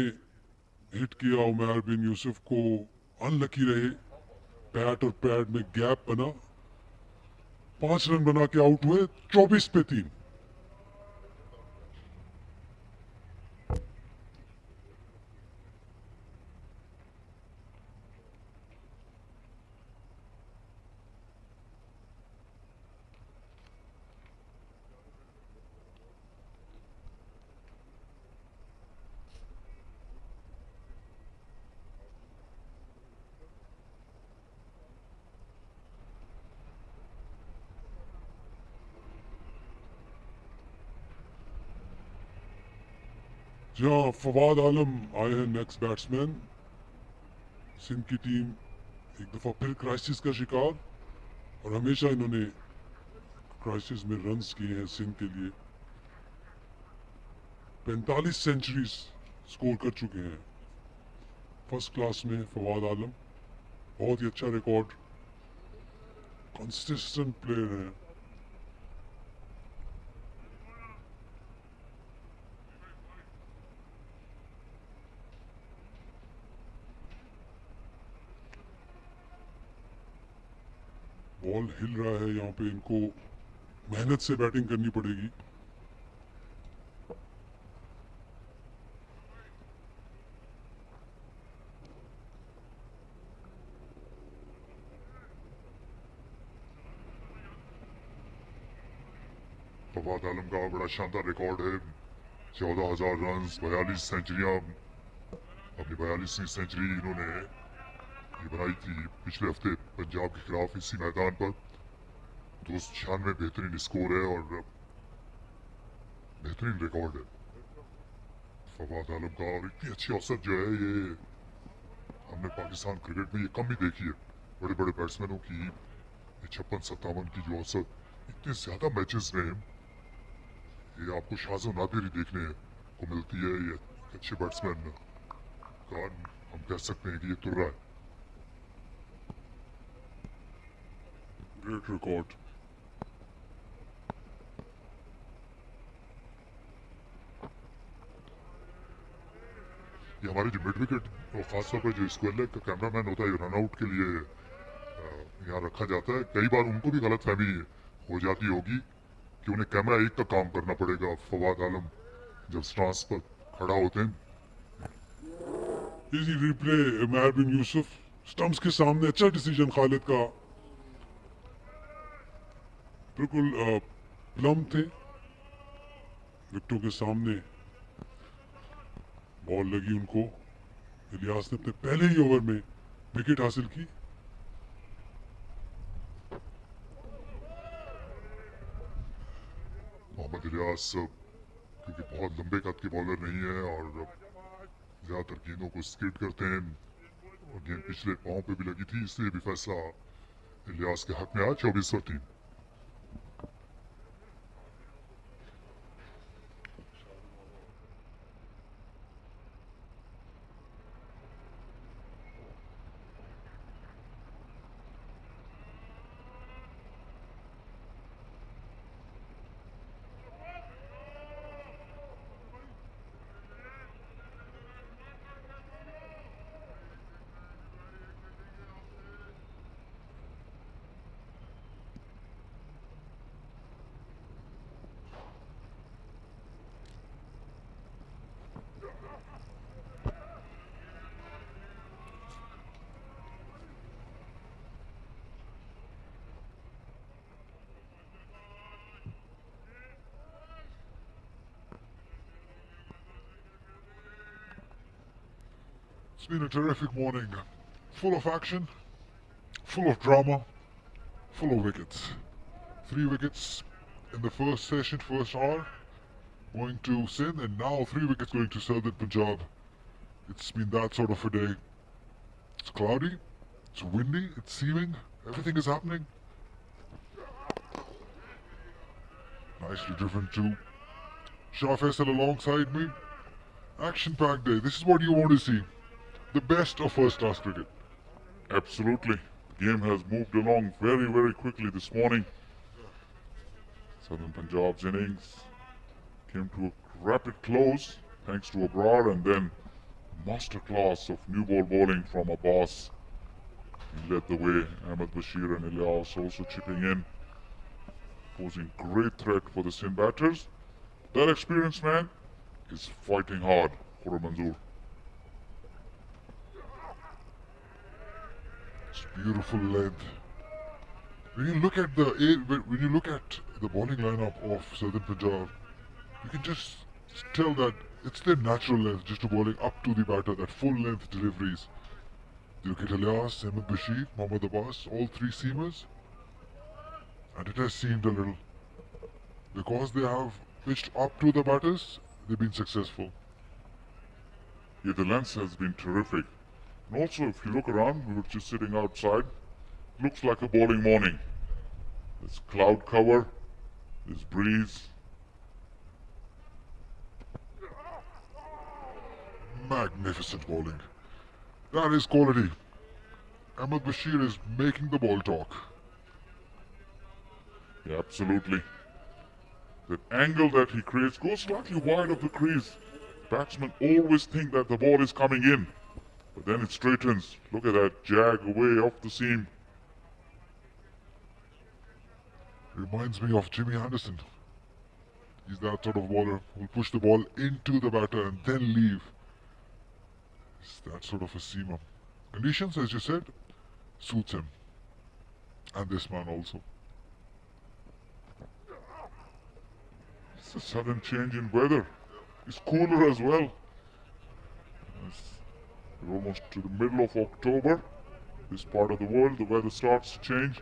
हिट किया। उमर बिन यूसुफ को अनलकी रहे, बैट और पैड में गैप बना, 5 रन बना के आउट हुए 24 पे 3। जहाँ फवाद आलम आए हैं नेक्स्ट बैट्समैन। सिंध की टीम एक दफा फिर क्राइसिस का शिकार और हमेशा इन्होंने क्राइसिस में रन्स किए हैं सिंध के लिए। 45 सेंचुरीज स्कोर कर चुके हैं फर्स्ट क्लास में फवाद आलम। बहुत ही अच्छा रिकॉर्ड, कंसिस्टेंट प्लेयर हैं। बॉल हिल रहा है, यहाँ पे इनको मेहनत से बैटिंग करनी पड़ेगी। फवाद आलम का बड़ा शानदार रिकॉर्ड है, 14,000 रन, 42 सेंचुरियां। अपनी 42वीं सेंचुरी इन्होंने ये बनाई थी पिछले हफ्ते पंजाब के खिलाफ इसी मैदान पर। 296 बेहतरीन स्कोर है और बेहतरीन रिकॉर्ड है फवाद आलम का। और इतनी अच्छी औसत जो है ये हमने पाकिस्तान क्रिकेट में ये कम ही देखी है। बड़े बड़े बैट्समैनों की 56-57 की जो औसत इतने ज्यादा मैचेस में ये आपको शाज़ो नादिर ही देखने को मिलती है। ये अच्छे बैट्समैन का हम कह सकते हैं कि ये तुर्रा है। Great record. ये हमारे जो मिड विकेट और खासतौर पर जो स्क्वायर लेग का कैमरामैन होता है रन आउट के लिए यहाँ रखा जाता है। कई बार उनको भी गलत फहमी हो जाती होगी कि उन्हें कैमरा एक का काम करना पड़ेगा। फवाद आलम जब स्टांस पर खड़ा होते हैं। इजी रिप्ले, महर बिन यूसुफ स्टंप्स के सामने अच्छा डिसीजन खालिद का, बिल्कुल प्लम थे विकेटों के सामने। बॉल लगी उनको, इलियास ने अपने पहले ही ओवर में विकेट हासिल की। मोहम्मद इलियास क्योंकि बहुत लंबे कद के बॉलर नहीं है और ज्यादातर गेंदों को स्किड करते हैं और गेंद पिछले पांव पे भी लगी थी, इसलिए भी फैसला इलियास के हक में आया 24-3। It's been a terrific morning, full of action, full of drama, full of wickets. 3 wickets in the first session, first hour, going to Sindh, and now 3 wickets going to Southern Punjab. It's been that sort of a day. It's cloudy, it's windy, it's seeming, everything is happening. Nicely driven too. Shah Faisal alongside me. Action-packed day. This is what you want to see. The best of first-class cricket. Absolutely. The game has moved along very, very quickly this morning. Southern Punjab's innings came to a rapid close thanks to Abrar, and then masterclass of new ball bowling from Abbas. He led the way. Ahmed Bashir and Ilyas also chipping in, posing great threat for the Sindh batters. That experienced man is fighting hard. Khurram Manzoor. It's beautiful length. When you look at the bowling lineup of Southern Punjab, you can just tell that it's their natural length, just to bowling up to the batter, that full length deliveries. You look at Ilyas, Ahmed Bashir, Mohammad Abbas, all 3 seamers, and it has seemed a little, because they have pitched up to the batters, they've been successful. Yeah, the length has been terrific. And also, if you look around, we were just sitting outside. Looks like a bowling morning. There's cloud cover, there's breeze. Magnificent bowling. That is quality. Ahmed Bashir is making the ball talk. Yeah, absolutely. That angle that he creates goes slightly wide of the crease. Batsmen always think that the ball is coming in, but then it straightens. Look at that jag away off the seam. Reminds me of Jimmy Anderson. He's that sort of bowler who'll push the ball into the batter and then leave. It's that sort of a seamer. Conditions, as you said, suits him. And this man also. It's a sudden change in weather. It's cooler as well. We're almost to the middle of October. This part of the world, the weather starts to change.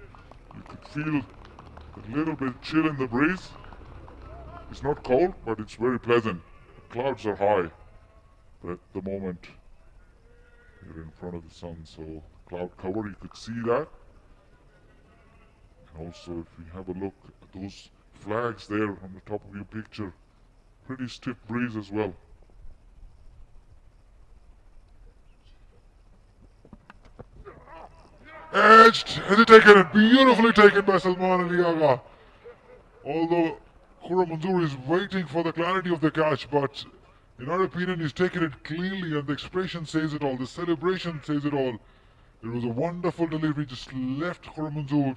You could feel a little bit chill in the breeze. It's not cold, but it's very pleasant. The clouds are high, but at the moment you're in front of the sun, so cloud cover, you could see that. And also, if you have a look at those flags there on the top of your picture, pretty stiff breeze as well. Edged! Has he taken it? Beautifully taken by Salman Ali Agha. Although Khurram Manzoor is waiting for the clarity of the catch, but in our opinion, he's taken it cleanly, and the expression says it all. The celebration says it all. It was a wonderful delivery, just left Khurram Manzoor.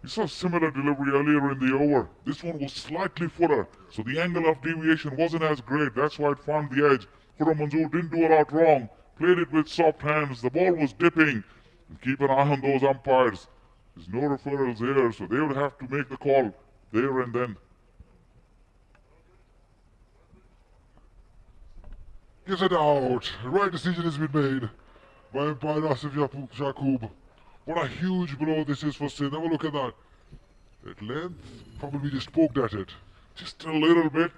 We saw a similar delivery earlier in the over. This one was slightly fuller, so the angle of deviation wasn't as great. That's why it found the edge. Khurram Manzoor didn't do a lot wrong. Played it with soft hands. The ball was dipping. And keep an eye on those umpires. There's no referrals here, so they would have to make the call there and then. Gives it out. The right decision has been made by umpire Asif Yaqub. What a huge blow this is for Sindh. Have a look at that. At length, probably just poked at it. Just a little bit.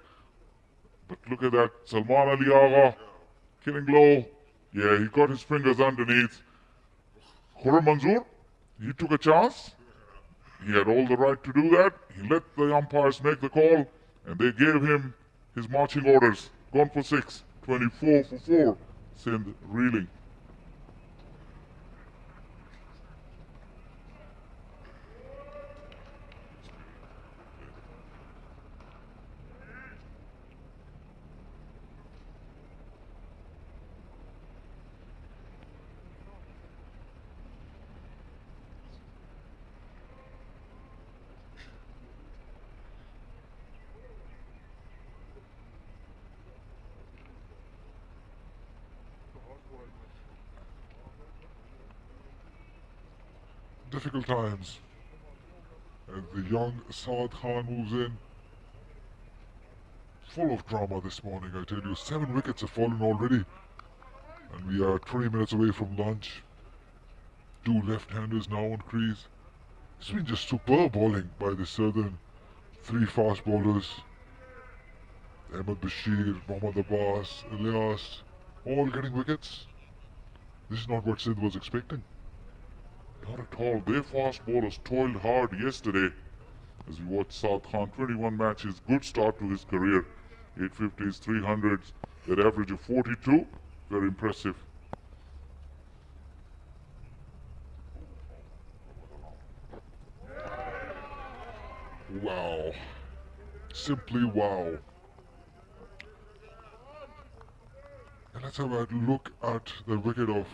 But look at that. Salman Ali Agha. Killing low. Yeah, he got his fingers underneath. Khurram Manzoor, he took a chance. He had all the right to do that. He let the umpires make the call, and they gave him his marching orders. Gone for 6, 24 for 4. Sindh reeling. Difficult times. As the young Saad Khan moves in. Full of drama this morning, I tell you. 7 wickets have fallen already. And we are 20 minutes away from lunch. 2 left-handers now on crease. It's been just superb bowling by the southern 3 fast bowlers. Ahmed Bashir, Mohammad Abbas, Ilyas, all getting wickets. This is not what Sindh was expecting. Not at all. Their fast bowlers toiled hard yesterday. As we watched Saad Khan, 21 matches, good start to his career. 850s, 300s, that average of 42, very impressive. Wow. Simply wow. And let's have a look at the wicket of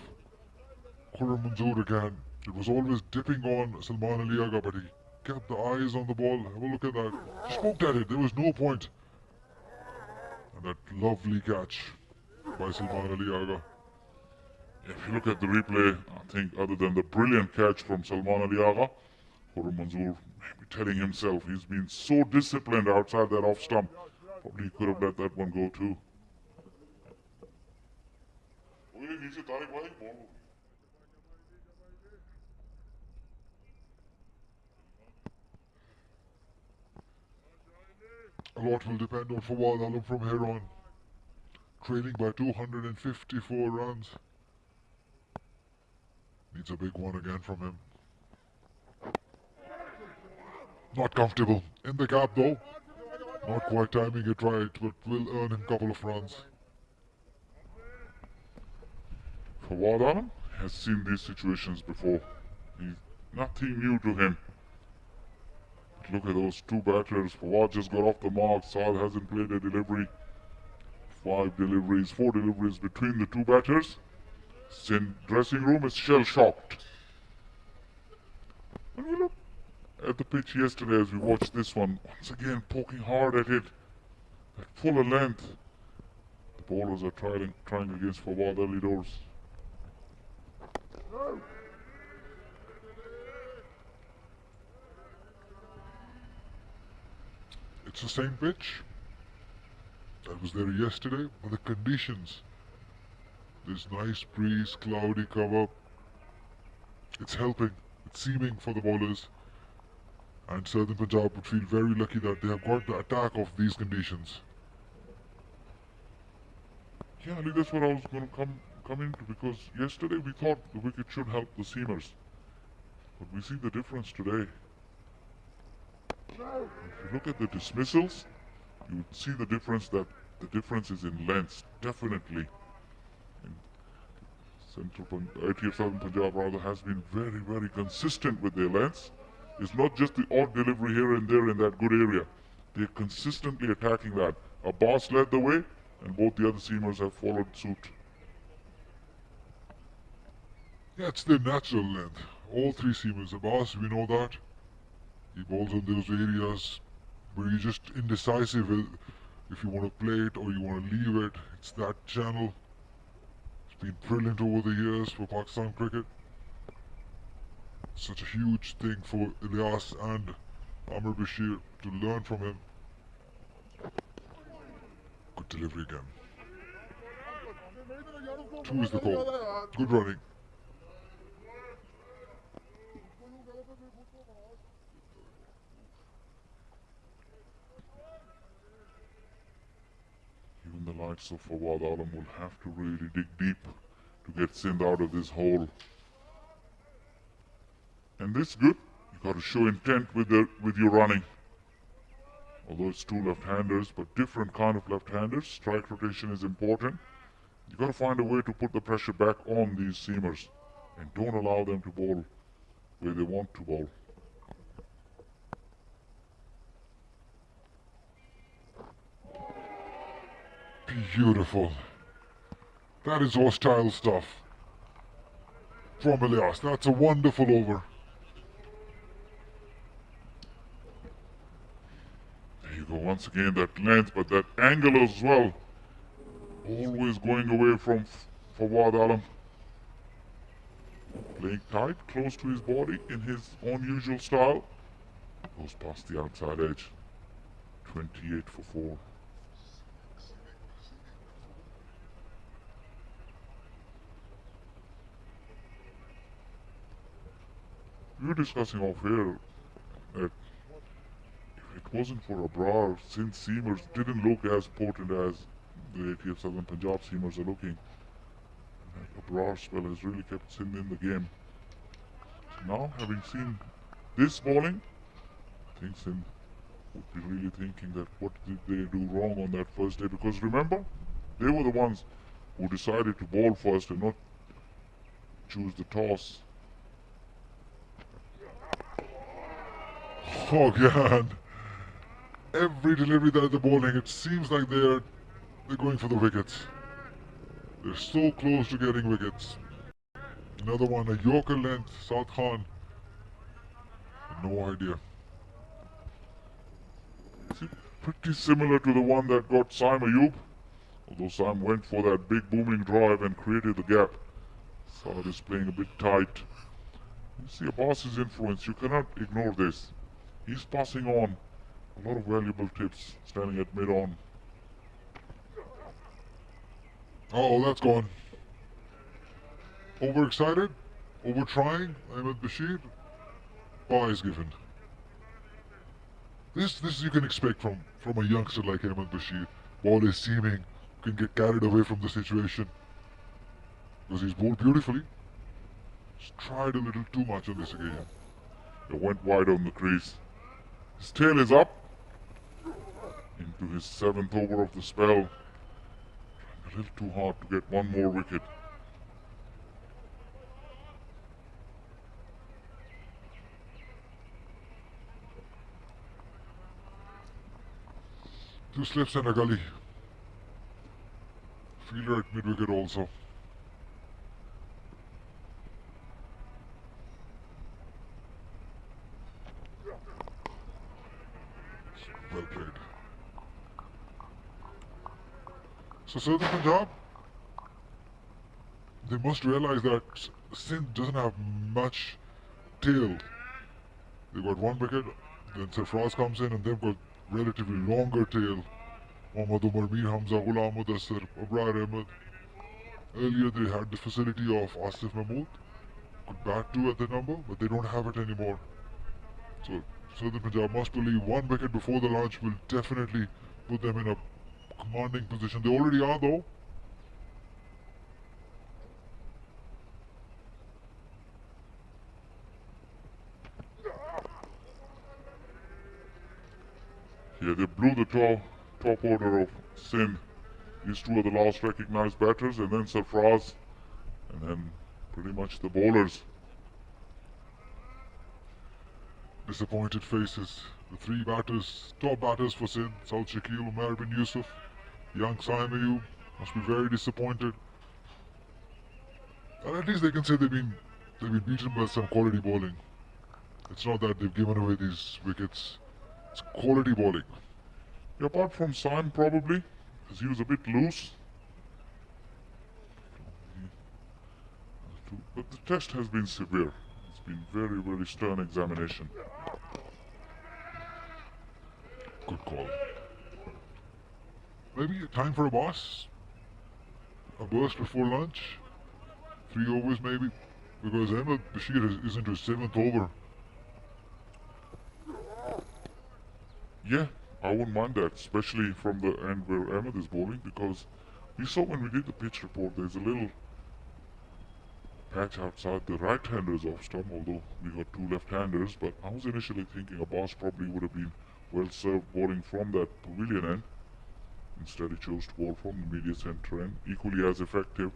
Khurram Manzoor again. It was always dipping on Salman Ali Agha, but he kept the eyes on the ball. Have a look at that. Just poked at it. There was no point. And that lovely catch by Salman Ali Agha. If you look at the replay, I think other than the brilliant catch from Salman Ali Agha, Khurram Manzoor may be telling himself he's been so disciplined outside that off stump. Probably he could have let that one go too. A lot will depend on Fawad Alam from here on. Trailing by 254 runs. Needs a big one again from him. Not comfortable. In the gap though. Not quite timing it right, but will earn him a couple of runs. Fawad Alam has seen these situations before. He's nothing new to him. But look at those 2 batters. Fawad just got off the mark. Saad hasn't played a delivery. 4 deliveries between the 2 batters. Sindh dressing room is shell-shocked. And we look at the pitch yesterday as we watched this one. Once again, poking hard at it at fuller length. The bowlers are trying against Fawad Ali Doors. It's the same pitch that was there yesterday, but the conditions, this nice breeze, cloudy cover, it's helping, it's seeming for the bowlers, and Southern Punjab would feel very lucky that they have got the attack of these conditions. Yeah, Ali, that's what I was going to come into, because yesterday we thought the wicket should help the seamers, but we see the difference today. If you look at the dismissals, you would see the difference, that the difference is in lengths, definitely. ATF Southern Punjab rather has been very, very consistent with their lengths. It's not just the odd delivery here and there in that good area. They're consistently attacking that. Abbas led the way, and both the other seamers have followed suit. Yeah, it's their natural length. All three seamers, Abbas, we know that. He bowls on those areas where you're just indecisive if you want to play it or you want to leave it. It's that channel. It's been brilliant over the years for Pakistan cricket. Such a huge thing for Ilyas and Amr Bashir to learn from him. Good delivery again. 2 is the call. Good running. Even the likes of Fawad Alam will have to really dig deep to get Sindh out of this hole. And this is good. You got to show intent with your running. Although it's two left-handers, but different kind of left-handers. Strike rotation is important. You got to find a way to put the pressure back on these seamers, and don't allow them to bowl where they want to bowl. Beautiful. That is hostile stuff from Ilyas. That's a wonderful over. There you go, once again that length, but that angle as well. Always going away from Fawad Alam. Playing tight, close to his body in his own usual style. Goes past the outside edge. 28 for 4. We were discussing off here that if it wasn't for Abrar, Sindh seamers didn't look as potent as the ATF Southern Punjab seamers are looking. Abrar's spell has really kept Sindh in the game. So now, having seen this bowling, I think Sindh would be really thinking that what did they do wrong on that first day? Because remember, they were the ones who decided to bowl first and not choose the toss. Oh God. Every delivery that they're bowling, it seems like they're going for the wickets. They're so close to getting wickets. Another one, a Yorker length, Saad Khan. No idea. Is it pretty similar to the one that got Saim Ayub? Although Saim went for that big booming drive and created the gap. Saad is playing a bit tight. You see Abbas's influence, you cannot ignore this. He's passing on a lot of valuable tips standing at mid-on. Oh, that's gone. Overexcited? Over-trying? Ahmed Bashir? Bye is given. This you can expect from a youngster like Ahmed Bashir. Ball is seaming, can get carried away from the situation. Because he's bowled beautifully. Just tried a little too much on this occasion. It went wide on the crease. His tail is up into his 7th over of the spell. A little too hard to get one more wicket. Two slips and a gully. Fielder at mid-wicket also. Well played. So Southern Punjab, they must realize that Sindh doesn't have much tail. They've got one wicket, then Sarfraz comes in and they've got relatively longer tail. Mohammad Umar, Mir Hamza, Ghulam Mudassir, Abrar Ahmed. Earlier they had the facility of Asif Mahmood, could bat too at the number, but they don't have it anymore. So Southern Punjab must believe one wicket before the launch will definitely put them in a commanding position. They already are though. Yeah, they blew the top order of Sindh. These two are the last recognized batters, and then Sarfraz, and then pretty much the bowlers. Disappointed faces. The three batters, top batters for Sindh, Saud Shakil, Umar bin Yusuf, young Saim Ayub, must be very disappointed. And at least they can say they've been beaten by some quality bowling. It's not that they've given away these wickets. It's quality bowling. Yeah, apart from Saim probably, because he was a bit loose. But the test has been severe. It's been very, very stern examination. Good call. Maybe time for a boss? A burst before lunch? 3 overs maybe? Because Ahmed Bashir is into his 7th over. Yeah, I wouldn't mind that, especially from the end where Ahmed is bowling, because we saw when we did the pitch report, there's a little patch outside the right-handers off stump, although we got 2 left-handers, but I was initially thinking a boss probably would have been well served bowling from that pavilion end. Instead he chose to bowl from the media centre end, equally as effective.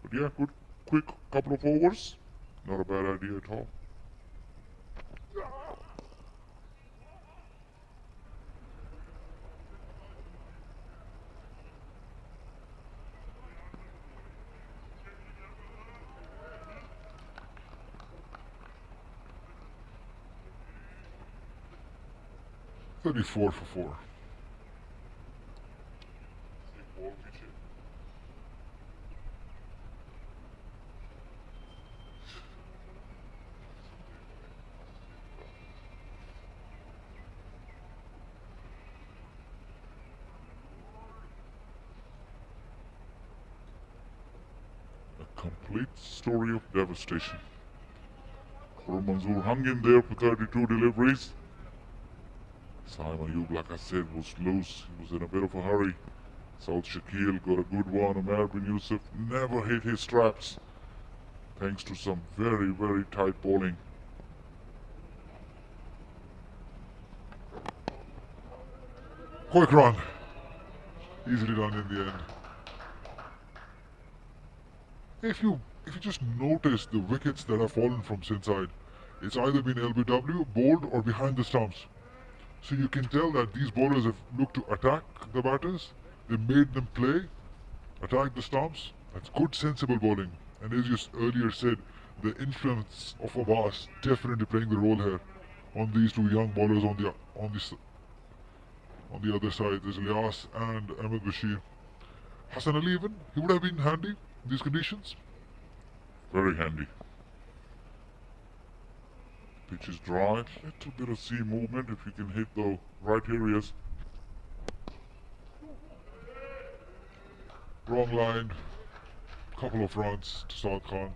But yeah, good quick couple of overs, not a bad idea at all. That'd be 4 for 4. A complete story of devastation. Khurram Manzoor hung in there for 32 deliveries. Saim Ayub, like I said, was loose. He was in a bit of a hurry. Saud Shakil got a good one. Umar bin Yusuf never hit his straps, thanks to some very, very tight bowling. Quick run. Easily done in the end. If you just notice the wickets that have fallen from Sindh side, it's either been LBW, bowled, or behind the stumps. So you can tell that these bowlers have looked to attack the batters. They made them play, attack the stumps. That's good, sensible bowling. And as you earlier said, the influence of Abbas definitely playing the role here on these two young bowlers on the other side. There's Ilyas and Ahmed Bashir. Hassan Ali even, he would have been handy in these conditions. Very handy. Pitch is dry, little bit of sea movement if you can hit the right areas. Wrong line, couple of runs to Saad Khan.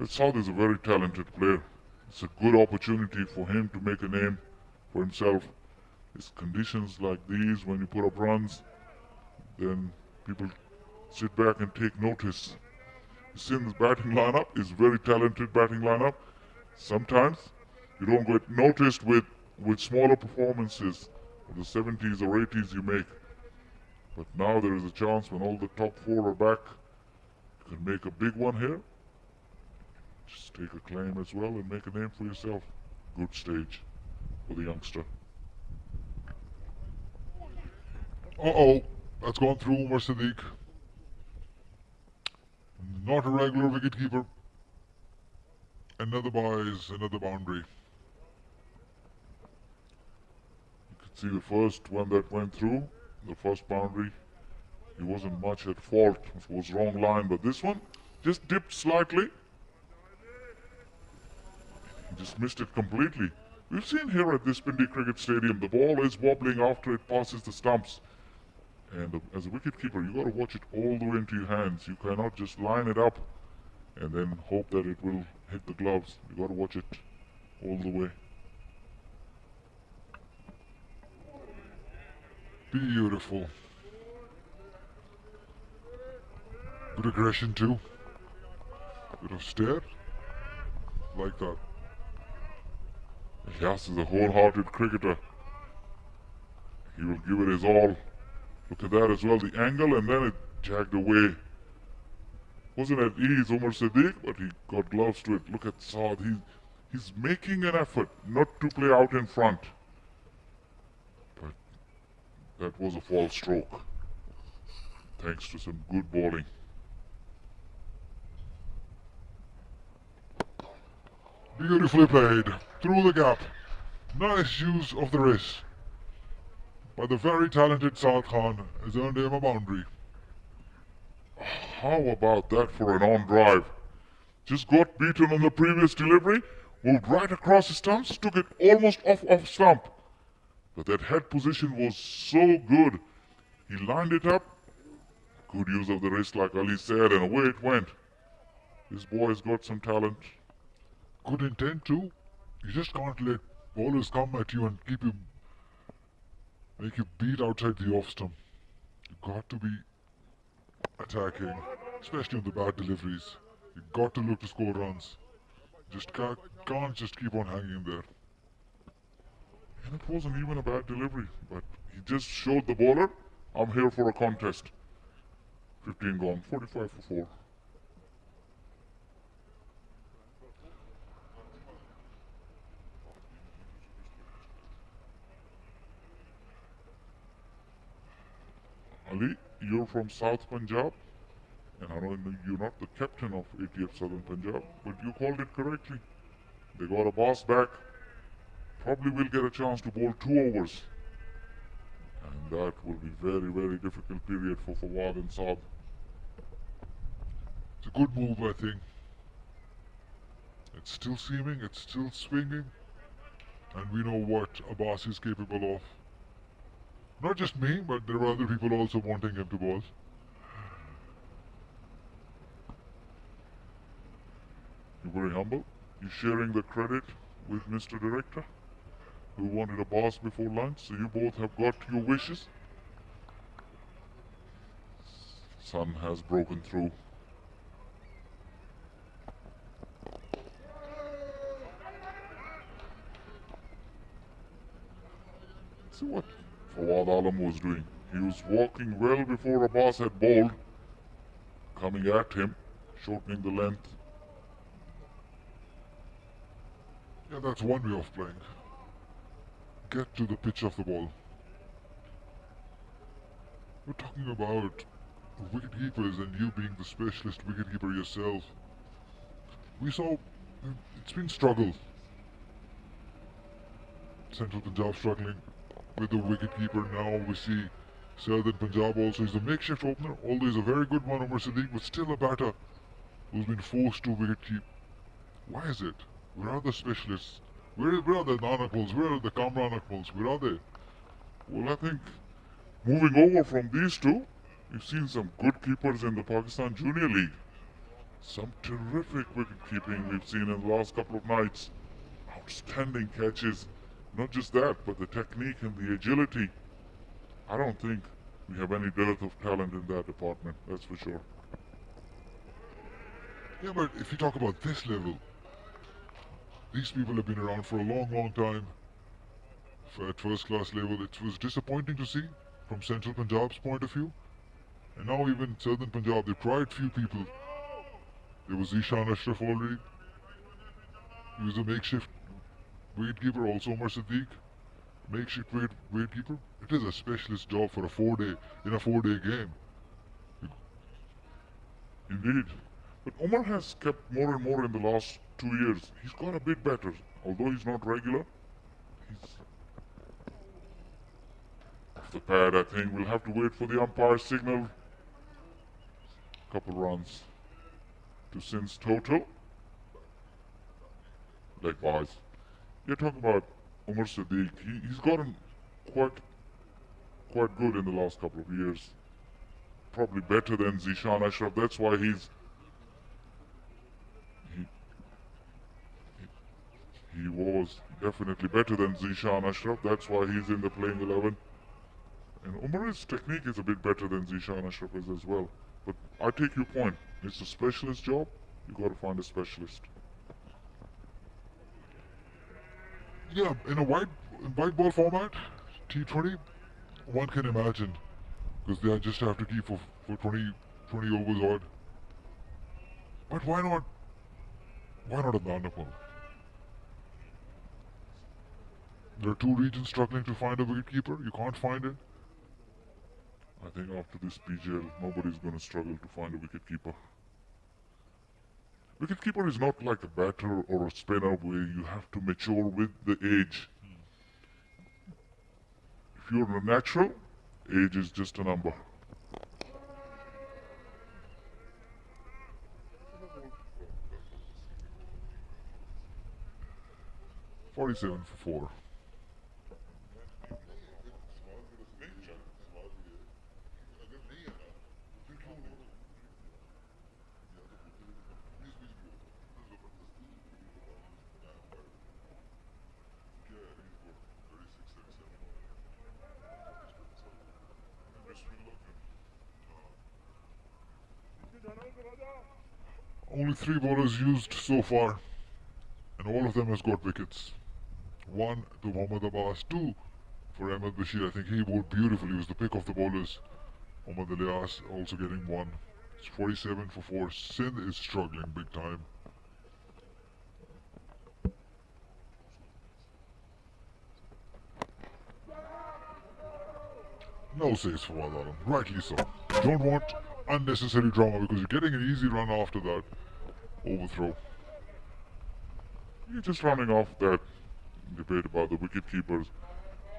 Saad is a very talented player. It's a good opportunity for him to make a name for himself. It's conditions like these, when you put up runs, then people sit back and take notice. Sindh's batting lineup is very talented batting lineup. Sometimes you don't get noticed with smaller performances of the 70s or 80s you make. But now there is a chance when all the top 4 are back, you can make a big one here. Just take a claim as well and make a name for yourself. Good stage for the youngster. Uh-oh, that's gone through Umar Siddiq. Not a regular wicketkeeper. Another buys, another boundary. See the first one that went through, the first boundary, he wasn't much at fault. It was wrong line, but this one just dipped slightly. He just missed it completely. We've seen here at this Pindi Cricket Stadium, the ball is wobbling after it passes the stumps. And as a wicketkeeper, you got to watch it all the way into your hands. You cannot just line it up and then hope that it will hit the gloves. You got to watch it all the way. Beautiful. Good aggression too. Bit of stare. Like that. Yas is a wholehearted cricketer. He will give it his all. Look at that as well, the angle, and then it jagged away. Wasn't at ease, Umar Siddiq, but he got gloves to it. Look at Saad. He's making an effort not to play out in front. But that was a false stroke. Thanks to some good bowling. Beautifully played. Through the gap. Nice use of the wrist. By the very talented Saad Khan has earned him a boundary. How about that for an on-drive? Just got beaten on the previous delivery, moved right across the stumps, took it almost off stump. But that head position was so good. He lined it up. Good use of the wrist, like Ali said, and away it went. This boy's got some talent. Good intent too. You just can't let bowlers come at you and make you beat outside the off stump. You got to be attacking, especially on the bad deliveries. You got to look to score runs. Just can't just keep on hanging there. And it wasn't even a bad delivery, but he just showed the bowler, I'm here for a contest. 15 gone, 45 for 4. Ali, you're from South Punjab, and I know you're not the captain of ATF Southern Punjab, but you called it correctly. They got a boss back. Probably will get a chance to bowl 2 overs. And that will be very, very difficult period for Fawad and Saad. It's a good move, I think. It's still seaming, it's still swinging, and we know what Abbas is capable of. Not just me, but there are other people also wanting him to bowl. You're very humble. You're sharing the credit with Mr. Director, who wanted a boss before lunch, so you both have got your wishes. Sun has broken through. See what Fawad Alam was doing. He was walking well before Abbas had bowled, coming at him, shortening the length. Yeah, that's one way of playing. Get to the pitch of the ball. We're talking about wicketkeepers and you being the specialist wicketkeeper yourself. We saw it's been struggle. Central Punjab struggling with the wicketkeeper. Now we see Southern Punjab also is a makeshift opener, although he's a very good one, Umar Siddiq, but still a batter who's been forced to wicket keep. Why is it? Where are the specialists? Where are the Nanakmals? Where are the Kamranakmals? Where are they? Well, I think moving over from these two, we've seen some good keepers in the Pakistan Junior League. Some terrific wicket keeping we've seen in the last couple of nights. Outstanding catches. Not just that, but the technique and the agility. I don't think we have any dearth of talent in that department, that's for sure. Yeah, but if you talk about this level, these people have been around for a long, long time. At first class level, it was disappointing to see from Central Punjab's point of view. And now even Southern Punjab, they tried few people. There was Ishan Ashraf already. He was a makeshift wicketkeeper, also Umar Siddiq. Makeshift wicketkeeper. It is a specialist job for a 4-day game. Indeed. But Umar has kept more and more in the last 2 years. He's got a bit better. Although he's not regular, the pad, I think. We'll have to wait for the umpire signal. Couple runs to Sindh's total. Likewise. You're talking about Umar Siddiq. He's gotten quite good in the last couple of years. Probably better than Zishan Ashraf. That's why he was definitely better than Zishan Ashraf. That's why he's in the playing 11. And Umar's technique is a bit better than Zishan Ashraf is as well. But I take your point. It's a specialist job. You got to find a specialist. Yeah, in a white ball format, T20, one can imagine, because they just have to keep for 20 overs odd. But why not a Nanapal? There are two regions struggling to find a wicketkeeper. You can't find it. I think after this PGL, nobody's going to struggle to find a wicketkeeper. Wicketkeeper is not like a batter or a spinner where you have to mature with the age. If you're a natural, age is just a number. $47 for 4. Only 3 bowlers used so far, and all of them has got wickets. 1 to Mohammad Abbas, 2 for Ahmed Bashir. I think he bowled beautifully. He was the pick of the bowlers. Mohammad Ilyas also getting 1. It's 47 for 4. Sindh is struggling big time. No saves for Wadaram. Rightly so. You don't want unnecessary drama because you're getting an easy run after that overthrow. You're just running off that debate about the wicket keepers.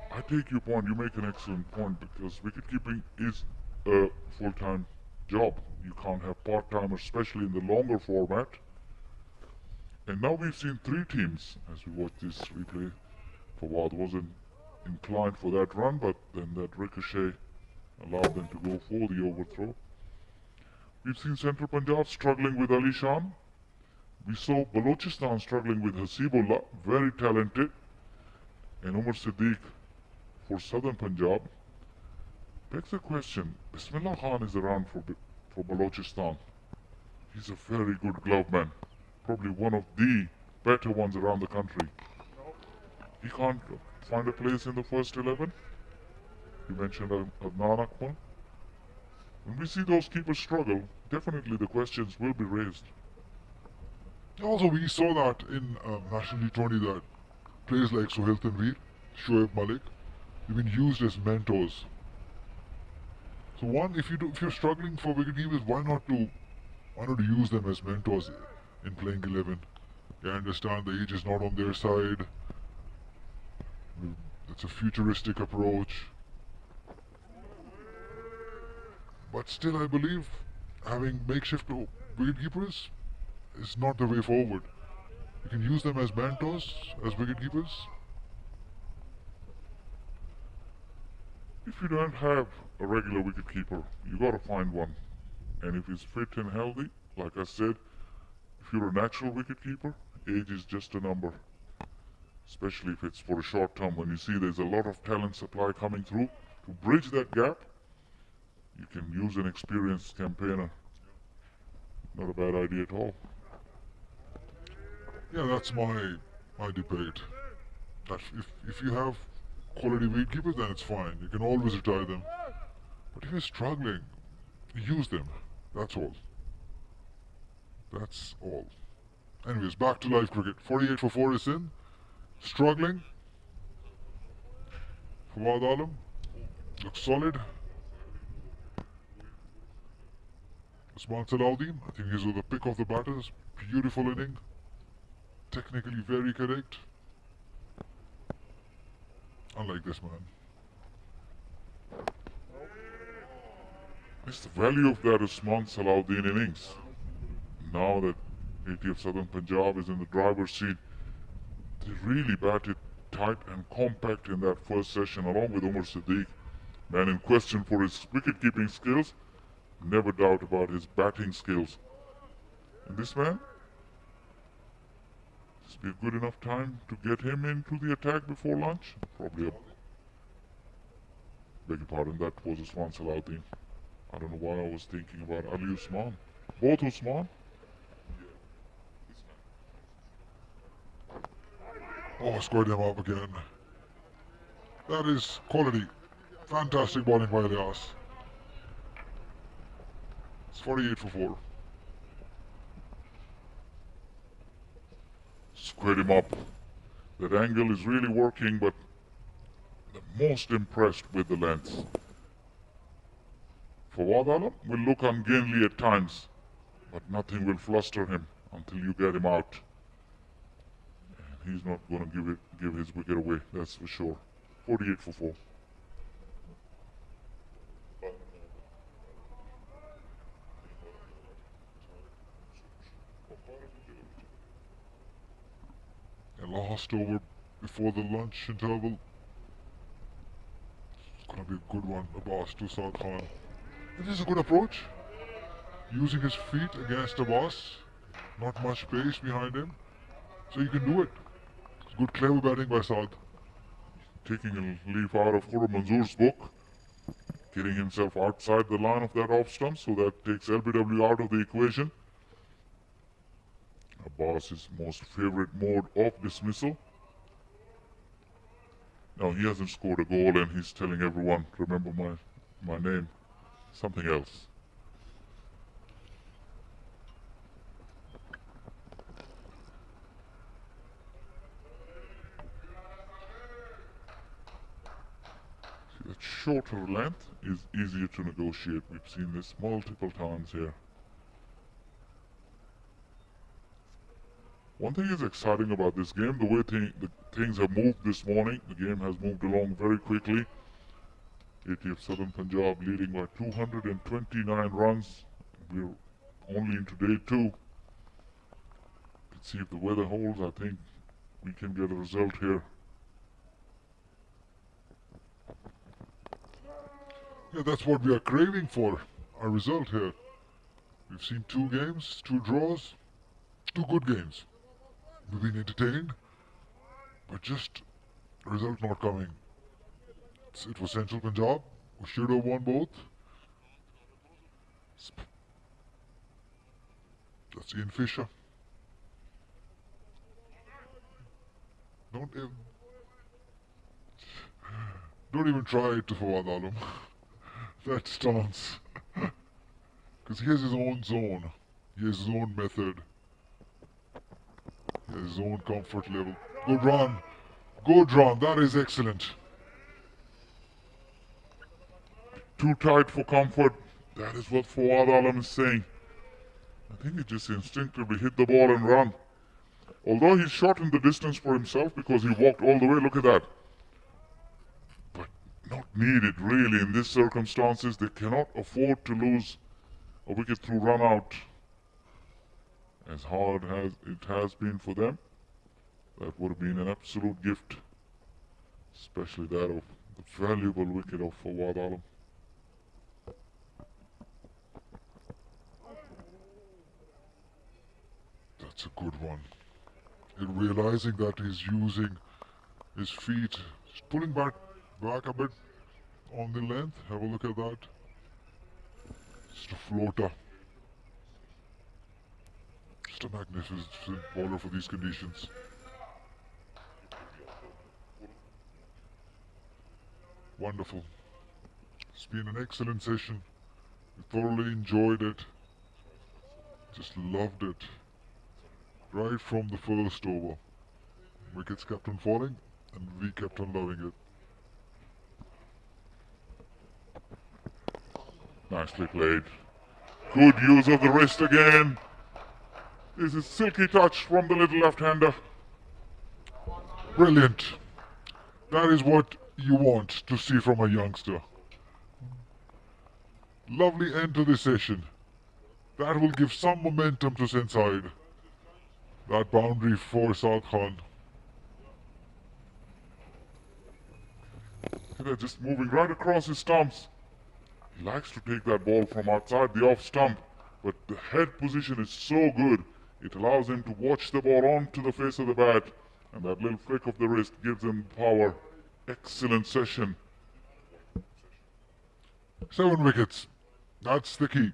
I take your point. You make an excellent point because wicket keeping is a full-time job. You can't have part-timers, especially in the longer format. And now we've seen 3 teams as we watch this replay. Fawad wasn't inclined for that run, but then that ricochet allowed them to go for the overthrow. We've seen Central Punjab struggling with Ali Shan. We saw Balochistan struggling with Hasibullah, very talented. And Umar Siddiq for Southern Punjab. Begs the question, Bismillah Khan is around for Balochistan. He's a very good gloveman. Probably one of the better ones around the country. He can't find a place in the first 11. You mentioned Adnan Akmal. When we see those keepers struggle, definitely the questions will be raised. Also, we saw that in National T20 that players like Sohail Tanveer, Shoaib Malik, they've been used as mentors. So one, if you're struggling for wicketkeepers, why not use them as mentors in playing 11? I understand the age is not on their side. It's a futuristic approach. But still, I believe having makeshift wicketkeepers is not the way forward. You can use them as mentors, as wicketkeepers. If you don't have a regular wicketkeeper, you gotta find one. And if he's fit and healthy, like I said, if you're a natural wicketkeeper, age is just a number. Especially if it's for a short term, when you see there's a lot of talent supply coming through. To bridge that gap, you can use an experienced campaigner. Not a bad idea at all. Yeah, that's my debate. That if you have quality wicketkeepers, then it's fine. You can always retire them. But if you're struggling, use them. That's all. That's all. Anyways, back to live cricket. 48 for 4 is in. Struggling. Fawad Alam looks solid. Usman Salahuddin, I think he's the pick of the batters. Beautiful inning. Technically very correct. Unlike this man. It's the value of that Usman Salahuddin innings. Now that ATF Southern Punjab is in the driver's seat, they really batted tight and compact in that first session along with Umar Siddiq, man in question for his wicket-keeping skills. Never doubt about his batting skills. And this man, this be a good enough time to get him into the attack before lunch? Probably a... Beg your pardon, that was Usman Salahuddin. I don't know why I was thinking about Ali Usman. Both Usman? Oh, scored him up again. That is quality. Fantastic bowling by Ilyas. It's 48 for 4. Squared him up. That angle is really working, but the most impressed with the length. Fawad Alam will look ungainly at times, but nothing will fluster him until you get him out. And he's not going to give his wicket away, that's for sure. 48 for 4. And last over before the lunch interval. It's going to be a good one, Abbas to Saad Khan. This is a good approach. Using his feet against Abbas. Not much pace behind him. So you can do it. It's good clever batting by Saad. Taking a leaf out of Khurram Manzoor's book. Getting himself outside the line of that off stump, so that takes LBW out of the equation. Abbas's most favorite mode of dismissal. Now he hasn't scored a goal and he's telling everyone, remember my name. Something else. See, that shorter length is easier to negotiate. We've seen this multiple times here. One thing is exciting about this game, the way things have moved this morning. The game has moved along very quickly. ATF Southern Punjab leading by 229 runs. We're only into day 2. Let's see if the weather holds. I think we can get a result here. Yeah, that's what we are craving for. A result here. We've seen 2 games, 2 draws, 2 good games. We've been entertained, but just a result not coming. It was Central Punjab, who should have won both. That's Ian Fisher. Don't even try it to Fawad Alam. That stance. Because he has his own zone. He has his own method. He has his own comfort level. Good run. Good run. That is excellent. Too tight for comfort. That is what Fawad Alam is saying. I think he just instinctively hit the ball and run. Although he's shortened the distance for himself because he walked all the way. Look at that. But not needed really in these circumstances. They cannot afford to lose a wicket through run out. As hard as it has been for them, that would have been an absolute gift. Especially that of the valuable wicket of Fawad Alam. That's a good one. In realizing that he's using his feet, he's pulling back a bit on the length. Have a look at that. Just a floater. Just a magnificent bowler for these conditions. Wonderful. It's been an excellent session. We thoroughly enjoyed it. Just loved it. Right from the first over. Wickets kept on falling and we kept on loving it. Nicely played. Good use of the wrist again. This is silky touch from the little left-hander. Brilliant. That is what you want to see from a youngster. Lovely end to this session. That will give some momentum to Sindh side. That boundary for Saad Khan. They're just moving right across his stumps. He likes to take that ball from outside the off stump, but the head position is so good, it allows him to watch the ball onto the face of the bat, and that little flick of the wrist gives him power. Excellent session. 7 wickets. That's the key.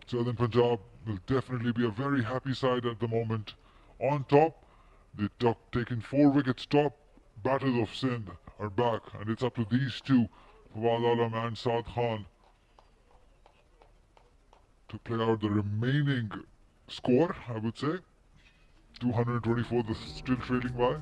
Southern Punjab will definitely be a very happy side at the moment. On top, they've taken 4 wickets top. Batters of Sindh are back, and it's up to these two, Quaid-e-Azam and Saad Khan, to play out the remaining score, I would say. 224 they're still trailing by.